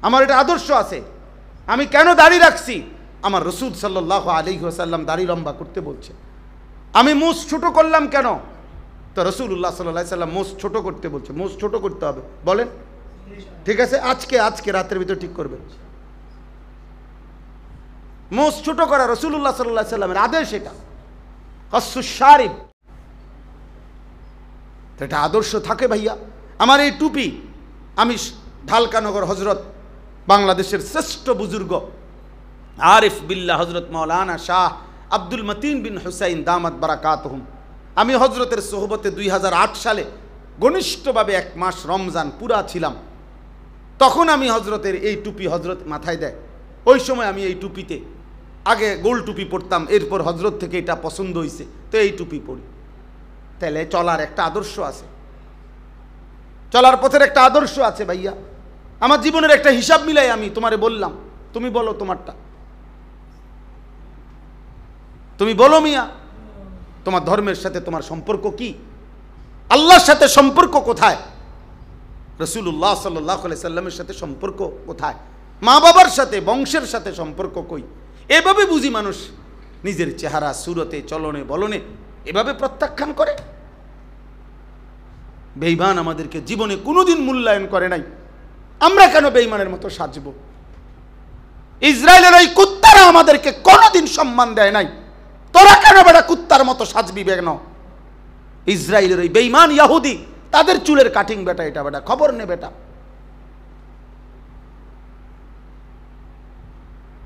Speaker 1: আমার এটা আদর্শ আছে। আমি কেন দাড়ি রাখছি? আমার রসুল সাল্লাল্লাহু আলাইহি ওয়াসাল্লাম দাড়ি লম্বা করতে বলছে। আমি মুছ ছোট করলাম কেন? তো রসুল্লাহ সাল্লাল্লাহু আলাইহি ওয়াসাল্লাম মুছ ছোট করতে বলছে, মুছ ছোট করতে হবে, বলেন ঠিক আছে? আজকে রাতের ভিতর ঠিক করবেন। মুছ ছোট করা রসুল্লাহ সাল্লাল্লাহু আলাইহি ওয়াসাল্লামের আদেশ, এটা কাসসুশ শারিব, এটা আদর্শ থাকে ভাইয়া। আমার এই টুপি আমি ঢালকানগর হজরত, বাংলাদেশের শ্রেষ্ঠ বুজুর্গ আরিফ বিল্লাহ হজরত মাওলানা শাহ আব্দুল মতিন বিন হুসাইন দামাত বারাকাতুহুম, আমি হজরতের সোহবতে 2008 সালে ঘনিষ্ঠভাবে 1 মাস রমজান পুরা ছিলাম। তখন আমি হজরতের এই টুপি হজরত মাথায় দেয়, ওই সময় আমি এই টুপিতে আগে গোল টুপি পরতাম, এরপর হজরত থেকে এটা পছন্দ হয়েছে তো এই টুপি পরি। তাহলে চলার একটা আদর্শ আছে, চলার পথের একটা আদর্শ আছে ভাইয়া। আমার জীবনের একটা হিসাব মিলাই আমি তোমারে বললাম, তুমি বলো তোমারটা, তুমি বলো মিয়া তোমার ধর্মের সাথে তোমার সম্পর্ক কি, আল্লাহর সাথে সম্পর্ক কোথায়, রাসূলুল্লাহ সাল্লাল্লাহু আলাইহি সাল্লামের সাথে সম্পর্ক কোথায়, মা বাবার সাথে বংশের সাথে সম্পর্ক কই। এভাবে বুঝি মানুষ নিজের চেহারা সুরতে চলনে বলনে এভাবে প্রত্যাখ্যান করে। বেঈমান আমাদেরকে জীবনে কোনোদিন মূল্যায়ন করে নাই, আমরা কেন বেঈমানের মতো সাজব? ইসরায়েলের ওই কুত্তারা আমাদেরকে কোনোদিন সম্মান দেয় নাই, তোরা কেন বেটা কুত্তার মতো সাজবি কেন? ইসরায়েলের ওই বেঈমান ইহুদি তাদের চুলের কাটিং বেটা, এটা বেটা খবর নে বেটা,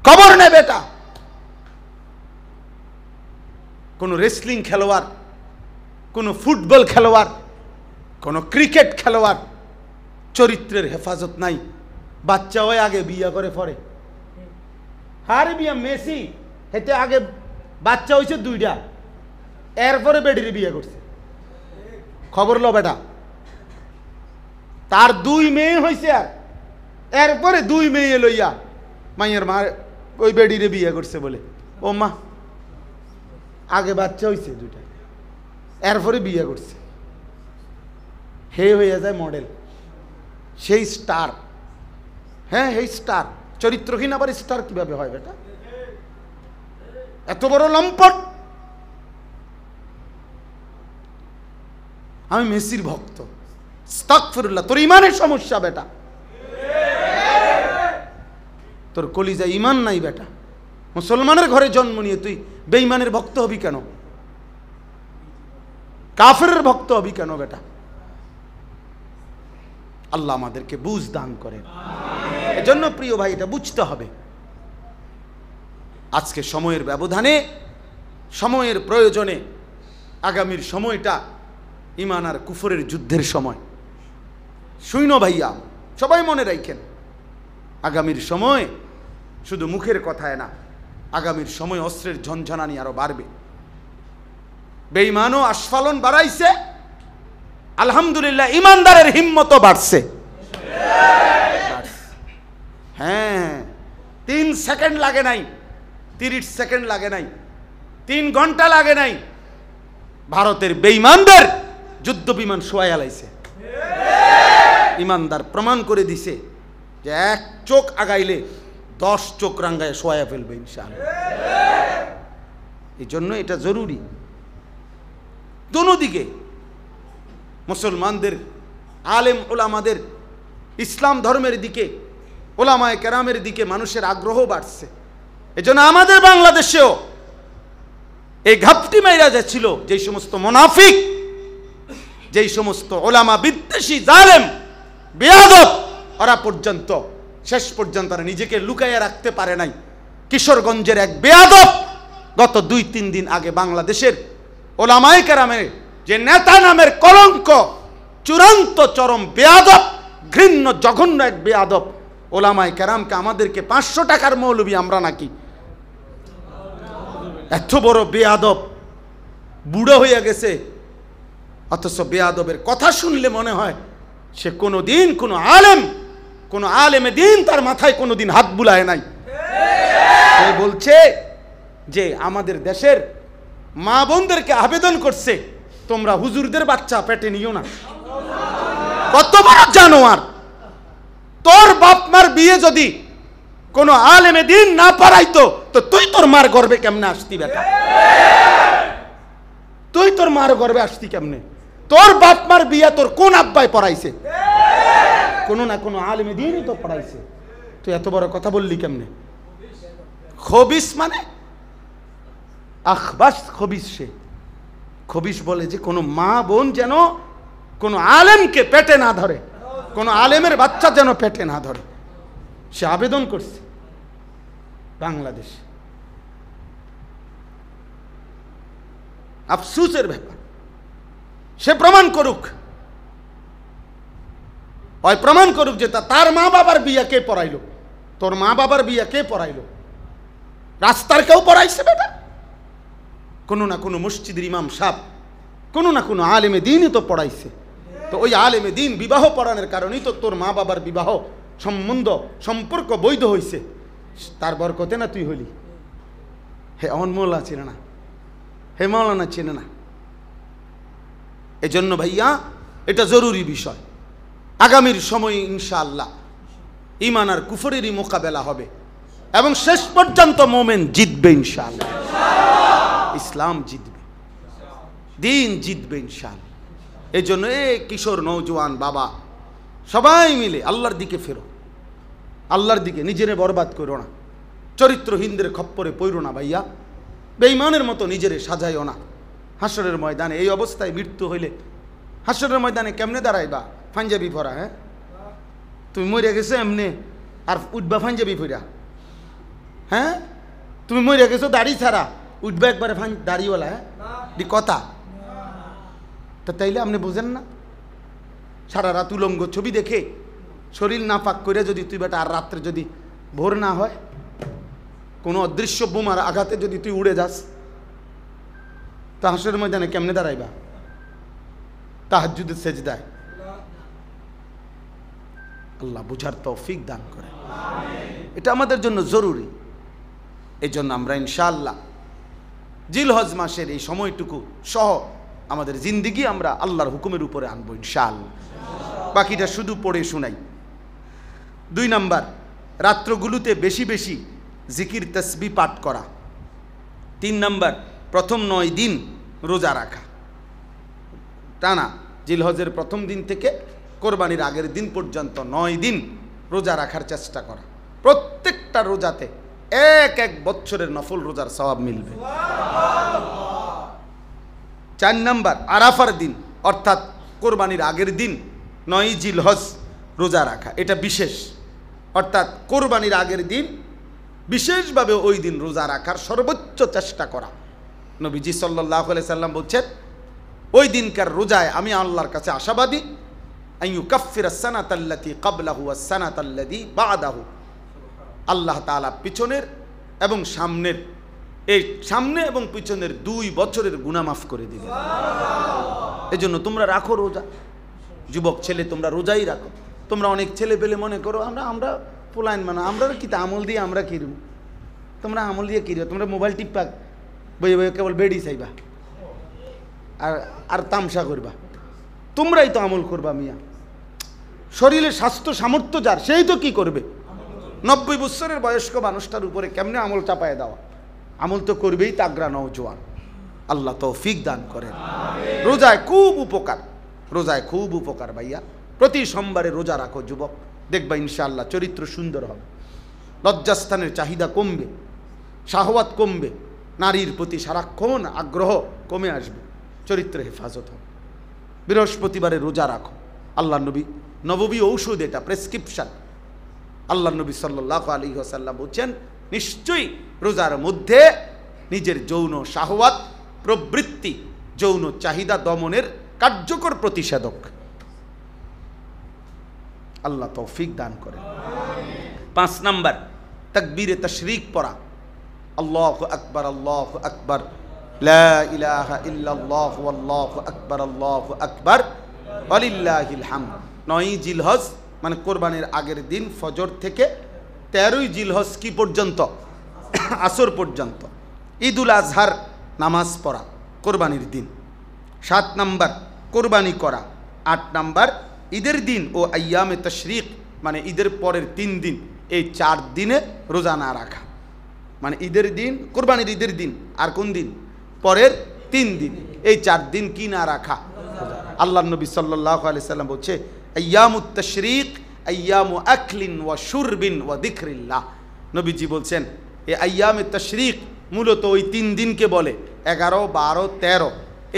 Speaker 1: খবর নে বেটা। কোন রেসলিং খেলোয়াড়, কোন ফুটবল খেলোয়াড়, কোন ক্রিকেট খেলোয়াড় চরিত্রের হেফাজত নাই, বাচ্চা হয় আগে বিয়া করে পরে। হারে বিয়া মেসি হেতে আগে বাচ্চা হয়েছে 2টা, এরপরে বেডির বিয়ে করছে, খবর লো বেটা। তার 2 মেয়ে হয়েছে, আর এরপরে 2 মেয়ে লইয়া মাইয়ের মা ওই বেডিরে বিয়ে করছে বলে, ও মা আগে বাচ্চা হয়েছে 2টা, এরপরে বিয়ে করছে। হে হয়ে যায় মডেল, সেই স্টার। হ্যাঁ এই স্টার, চরিত্রহীন আবার স্টার কিভাবে হয় বেটা? এত বড় লম্পট। আমি মেসির ভক্ত, আস্তাগফিরুল্লাহ। তোর ইমানের সমস্যা বেটা, তোর কলিজায় ইমান নাই বেটা। মুসলমানের ঘরে জন্ম নিয়ে তুই বেঈমানের ভক্ত হবি কেন? কাফেরের ভক্ত হবি কেন বেটা? আল্লাহ আমাদেরকে বুঝ দান করেন। এজন্য প্রিয় ভাই এটা বুঝতে হবে, আজকে সময়ের ব্যবধানে, সময়ের প্রয়োজনে, আগামীর সময়টা ঈমান আর কুফরের যুদ্ধের সময়। শুইনো ভাইয়া, সবাই মনে রাখেন, আগামীর সময় শুধু মুখের কথায় না, আগামীর সময় অস্ত্রের ঝনঝনানি আরো বাড়বে। বেঈমানও আস্ফালন বাড়াইছে, আলহামদুলিল্লাহ ইমানদারের হিম্মতও বাড়ছে। হ্যাঁ 3 সেকেন্ড লাগে নাই, 30 সেকেন্ড লাগে নাই, 3 ঘন্টা লাগে নাই, ভারতের বেঈমানদের যুদ্ধ বিমান শোয়াই আলাইছে। ইমানদার প্রমাণ করে দিছে যে 1 চোখ আগাইলে 10 চোখ রাঙ্গায় শোয়া ফেলবে ইনশাআল্লাহ। এই জন্য এটা জরুরি দোনো দিকে, মুসলমানদের আলেম ওলামাদের ইসলাম ধর্মের দিকে, ওলামায়ে কেরামের দিকে মানুষের আগ্রহ বাড়ছে। এজন্য আমাদের বাংলাদেশেও এই ঘাপটি মাইরা যাচ্ছিল যেই সমস্ত মুনাফিক, যেই সমস্ত ওলামা বিদ্বেষী জালেম বেয়াদব, ওরা পর্যন্ত শেষ পর্যন্ত তারা নিজেকে লুকাইয়া রাখতে পারে নাই। কিশোরগঞ্জের এক বেয়াদব গত 2-3 দিন আগে বাংলাদেশের ওলামায়ে কেরামের যে নেতা নামের কলঙ্ক, চূড়ান্ত চরম বেয়াদব, ঘৃণ্য জঘন্য এক বেয়াদব, ওলামায়ে কেরামকে আমাদেরকে 500 টাকার মৌলবি আমরা নাকি, এত বড় বেয়াদব, বুড়ো হয়ে গেছে, অথচ বেয়াদবের কথা শুনলে মনে হয় সে কোনোদিন কোনো আলেমে দিন তার মাথায় কোনোদিন হাত বুলায় নাই। সে বলছে যে আমাদের দেশের মা বোনদেরকে আবেদন করছে, তোমরা হুজুরদের বাচ্চা পেটে নিও না। কত বড় জানোয়ার! তোর বাপ মার বিয়ে যদি কোনো আলেমে দিন না পারাইতো তো তুই তোর মার গর্বে কেমনে আসতি বেটা? তুই তোর মার গর্বে আসতি কেমনে? তোর বাপ মার বিয়ে তোর কোন আব্বাই পড়াইছে? কোনো না কোনো আলেমে দিনই তো পড়াইছে। তুই এত বড় কথা বললি কেমনে? খবিস মানে আখবাস খবিস। সে খবিস বলে যে কোনো মা বোন যেন কোনো আলেমকে পেটে না ধরে, কোনো আলেমের বাচ্চা যেন পেটে না ধরে। সে আবেদন করছে বাংলাদেশ। আফসুসের ব্যাপার। সে প্রমাণ করুক, ওই প্রমাণ করুক যে তার মা বাবার বিয়া কে পড়াইলো। তোর মা বাবার বিয়া কে পড়াইলো? রাস্তার কেউ পড়াইছে বেটা? কোনো না কোনো মসজিদের ইমাম সাহেব, কোনো না কোনো আলেমে দিনই তো পড়াইছে। তো ওই আলেমে দিন বিবাহ পড়ানোর কারণেই তো তোর মা বাবার বিবাহ সম্বন্ধ সম্পর্ক বৈধ হয়েছে। তার বরকতে না তুই হলি। হে অনমোলা চেনে না, হে মৌলানা চেনে না। এজন্য ভাইয়া এটা জরুরি বিষয়। আগামীর সময়ে ইনশাআল্লাহ ঈমান আর কুফরেরই মোকাবেলা হবে এবং শেষ পর্যন্ত মোমেন জিতবে ইনশাআল্লাহ। ইসলাম জিতবে, দিন জিতবে ইনশাআল্লাহ। এই জন্য কিশোর নৌজওয়ান বাবা সবাই মিলে আল্লাহর দিকে ফেরো, আল্লাহর দিকে। নিজেরে বরবাদ করো না, চরিত্রহীনদের খপ্পরে পড়ো না ভাইয়া, বেঈমানের মতো নিজেরে সাজাইও না। হাসরের ময়দানে এই অবস্থায় মৃত্যু হইলে হাসরের ময়দানে কেমনে দাঁড়াইবা? পাঞ্জাবি পরা, হ্যাঁ? তুমি মরে গেছো এমনি আর উঠবা পাঞ্জাবি পরা? হ্যাঁ, তুমি মরে গেছো দাড়ি ছাড়া, উঠবা একবারে দাড়িওয়ালা? হ্যাঁ, দি কথা। তা তাইলে আপনি বুঝেন না? সারা রাত উলঙ্গ ছবি দেখে শরীর না পাক করে যদি তুই বেটা আর রাত্রে যদি ভোর না হয়, কোনো অদৃশ্য বোমার আঘাতে যদি তুই উড়ে যাস, তা হাসরের ময়দানে কেমনে দাঁড়াইবা? তাহাজ্জুদের সেজদায়। আল্লাহ বুঝার তৌফিক দান করে। এটা আমাদের জন্য জরুরি। এই জন্য আমরা ইনশাআল্লাহ জিলহজ মাসের এই সময়টুকু সহ আমাদের জিন্দিগি আমরা আল্লাহর হুকুমের উপরে আনবো ইনশাআল্লাহ। বাকিটা শুধু পড়ে শোনাই। 2 নাম্বার, রাত্রগুলোতে বেশি বেশি জিকির তসবিহ পাঠ করা। 3 নাম্বার, প্রথম 9 দিন রোজা রাখা টানা। জিলহজের প্রথম দিন থেকে কোরবানির আগের দিন পর্যন্ত 9 দিন রোজা রাখার চেষ্টা করা। প্রত্যেকটা রোজাতে এক বছরের নফল রোজার সওয়াব মিলবে। 4 নাম্বার, আরাফার দিন অর্থাৎ কোরবানির আগের দিন 9 জিলহজ রোজা রাখা। এটা বিশেষ, অর্থাৎ কোরবানির আগের দিন বিশেষভাবে ওই দিন রোজা রাখার সর্বোচ্চ চেষ্টা করা। নবীজি সাল্লাল্লাহু আলাইহি সাল্লাম বলছেন, ওই দিনকার রোজায় আমি আল্লাহর কাছে আশাবাদী, আইয়ুকাফিরাস সানাতাল্লাতী ক্বাবলাহু ওয়াস সানাতাল্লাতী বা'দাহু। আল্লাহ তাআলা পিছনের এবং সামনের, এই সামনে এবং পিছনের 2 বছরের গুনাহ মাফ করে দিবেন। এজন্য তোমরা রাখো রোজা। যুবক ছেলে তোমরা রোজাই রাখো। তোমরা অনেক ছেলে পেলে মনে করো আমরা পোলাইন মানে আমরা কি আমল দিয়ে আমরা কিরু। তোমরা আমল দিয়ে কিরো? তোমরা মোবাইল টিপা বই বই কেবল বেডি চাইবা আর তামসা করবা। তোমরাই তো আমল করবা মিয়া। শরীরে স্বাস্থ্য সামর্থ্য যার, সেই তো কি করবে? 90 বছরের বয়স্ক মানুষটার উপরে কেমনে আমল চাপায় দেওয়া? আমল তো করবেই তাগরা নওজোয়ান। আল্লাহ তৌফিক দান করেন। রোজায় খুব উপকার, রোজায় খুব উপকার ভাইয়া। প্রতি সোমবারে রোজা রাখো যুবক, দেখবা ইনশাআল্লাহ চরিত্র সুন্দর হবে, লজ্জাস্থানের চাহিদা কমবে, শাহওয়াত কমবে, নারীর প্রতি সারাক্ষণ আগ্রহ কমে আসবে, চরিত্র হেফাজত হবে। বৃহস্পতিবারে রোজা রাখো। আল্লাহ নবী নববী ঔষধ, এটা প্রেসক্রিপশন। আল্লাহ নবী সাল্লাল্লাহু আলাইহি ওয়াসাল্লাম বলছেন, নিশ্চয়ই রোজার মধ্যে নিজের যৌন শাহওয়াত প্রবৃত্তি, যৌন চাহিদা দমনের কার্যকর প্রতিষেধক। আল্লাহ তৌফিক দান করে। 5 নাম্বার, তাকবীরে তাশরিক পড়া। আল্লাহু আকবার, আল্লাহু আকবার, লা ইলাহা ইল্লাল্লাহু আল্লাহু আকবার, আল্লাহু আকবার, ওয়ালিল্লাহিল হামদ। 9 জিলহজ মানে কোরবানির আগের দিন ফজর থেকে 13ই জিলহজ কি পর্যন্ত? আসর পর্যন্ত। ঈদুল আজহার নামাজ পড়া কোরবানির দিন। 7 নাম্বার, কোরবানি করা। 8 নাম্বার, ঈদের দিন ও আইয়ামে তাশরিক মানে ঈদের পরের 3 দিন, এই 4 দিনে রোজা না রাখা। মানে ঈদের দিন, কোরবানির ঈদের দিন, আর কোন দিন? পরের 3 দিন, এই 4 দিন কি না রাখা? আল্লাহ নবী সাল্লাল্লাহু আলাইহি সাল্লাম বলছে, আইয়ামুত তাশরিক আইয়ামু আকলিন ওয়া শুরবিন ওয়া যিকরিল্লাহ। নবীজি বলছেন, এই আইয়ামে তাশরিক মূলত ওই 3 দিনকে বলে। 11, 12, 13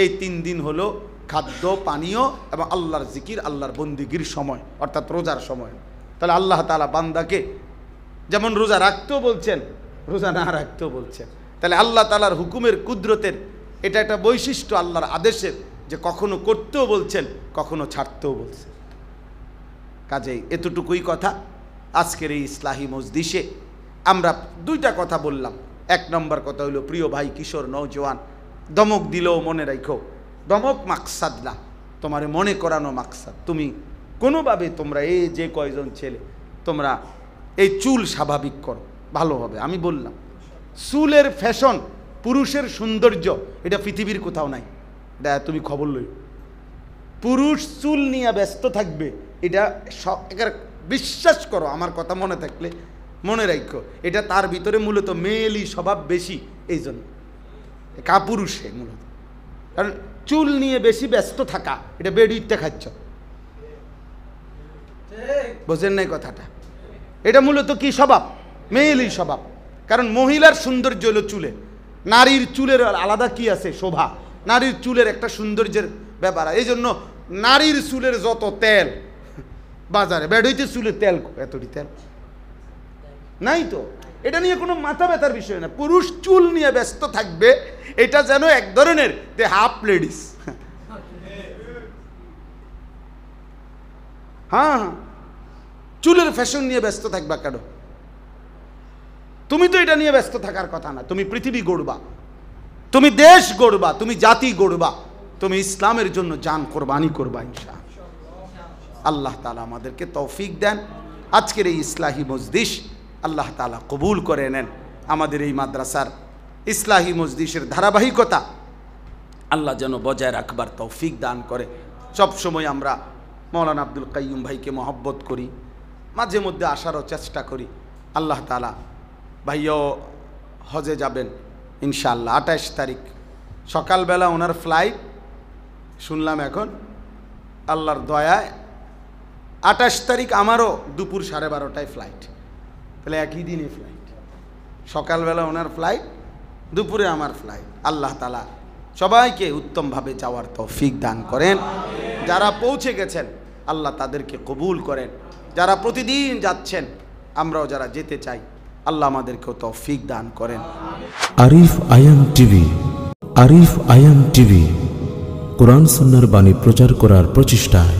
Speaker 1: এই 3 দিন হলো খাদ্য পানীয় এবং আল্লাহর জিকির, আল্লাহর বন্দিগির সময়, অর্থাৎ রোজার সময়। তাহলে আল্লাহ তাআলা বান্দাকে যেমন রোজা রাখতেও বলছেন, রোজা না রাখতেও বলছেন। তাহলে আল্লাহ তাআলার হুকুমের কুদরতের এটা একটা বৈশিষ্ট্য আল্লাহর আদেশের, যে কখনো করতেও বলছেন, কখনো ছাড়তেও বলছেন। কাজেই এতটুকুই কথা। আজকের এই ইসলাহি মজলিসে আমরা দুইটা কথা বললাম। এক নম্বর কথা হইল, প্রিয় ভাই কিশোর নওজোয়ান, দমক দিলেও মনে রাখো, দমক মাকসাদ না, তোমারে মনে করানো মাকসাদ। তুমি কোনোভাবে তোমরা এই যে কয়জন ছেলে, তোমরা এই চুল স্বাভাবিক করো, ভালো হবে। আমি বললাম চুলের ফ্যাশন, পুরুষের সৌন্দর্য, এটা পৃথিবীর কোথাও নাই। এটা তুমি খবর লই, পুরুষ চুল নিয়ে ব্যস্ত থাকবে, এটা বিশ্বাস করো, আমার কথা মনে থাকলে মনে রাখো, এটা তার ভিতরে মূলত মেয়েলি স্বভাব বেশি, এই জন্য কাপুরুষে মূলত। কারণ চুল নিয়ে বেশি ব্যস্ত থাকা, এটা বেডিতে খাচ্ছ, বোঝেন নাই কথাটা? এটা মূলত কি স্বভাব? মেয়েলি স্বভাব। কারণ মহিলার সৌন্দর্য হলো চুলে, নারীর চুলের আলাদা কি আছে? শোভা। নারীর চুলের একটা সৌন্দর্যের ব্যাপার। এই জন্য নারীর চুলের যত তেল বাজারে, বেডইতে চুলের তেল, এতটি তেল নাই তো। এটা নিয়ে কোনো মাথা ব্যথার বিষয় না। পুরুষ চুল নিয়ে ব্যস্ত থাকবে, এটা যেন এক ধরনের দে হাফ লেডিস। হ্যাঁ, চুলের ফ্যাশন নিয়ে ব্যস্ত থাকবা কেন? তুমি তো এটা নিয়ে ব্যস্ত থাকার কথা না। তুমি পৃথিবী গড়বা, তুমি দেশ গড়বা, তুমি জাতি গড়বা, তুমি ইসলামের জন্য জান কোরবানি করবা ইনশাআল্লাহ। আল্লাহ তাআলা আমাদেরকে তৌফিক দেন। আজকের এই ইসলাহি মজলিস আল্লাহ তাআলা কবুল করে নেন। আমাদের এই মাদ্রাসার ইসলাহি মজলিসের ধারাবাহিকতা আল্লাহ যেন বজায় রাখবার তৌফিক দান করে। সবসময় আমরা মৌলানা আব্দুল কাইয়ুম ভাইকে মহব্বত করি, মাঝে মধ্যে আসারও চেষ্টা করি। আল্লাহ তাআলা, ভাইও হজে যাবেন ইনশাআল্লাহ 28 তারিখ সকালবেলা ওনার ফ্লাইট শুনলাম এখন, আল্লাহর দয়ায় 28 তারিখ আমারও দুপুর 12:30টায় ফ্লাইট। তাহলে একই দিনই ফ্লাইট, সকালবেলা ওনার ফ্লাইট, দুপুরে আমার ফ্লাইট। আল্লাহ তাআলা সবাইকে উত্তমভাবে যাওয়ার তৌফিক দান করেন। যারা পৌঁছে গেছেন আল্লাহ তাদেরকে কবুল করেন। যারা প্রতিদিন যাচ্ছেন, আমরাও যারা যেতে চাই, আল্লাহ আমাদেরকেও তৌফিক দান করেন।
Speaker 2: আরিফ আয়াম টিভি, আরিফ আয়াম টিভি, কোরআন সুন্নাহর বাণী প্রচার করার প্রচেষ্টায়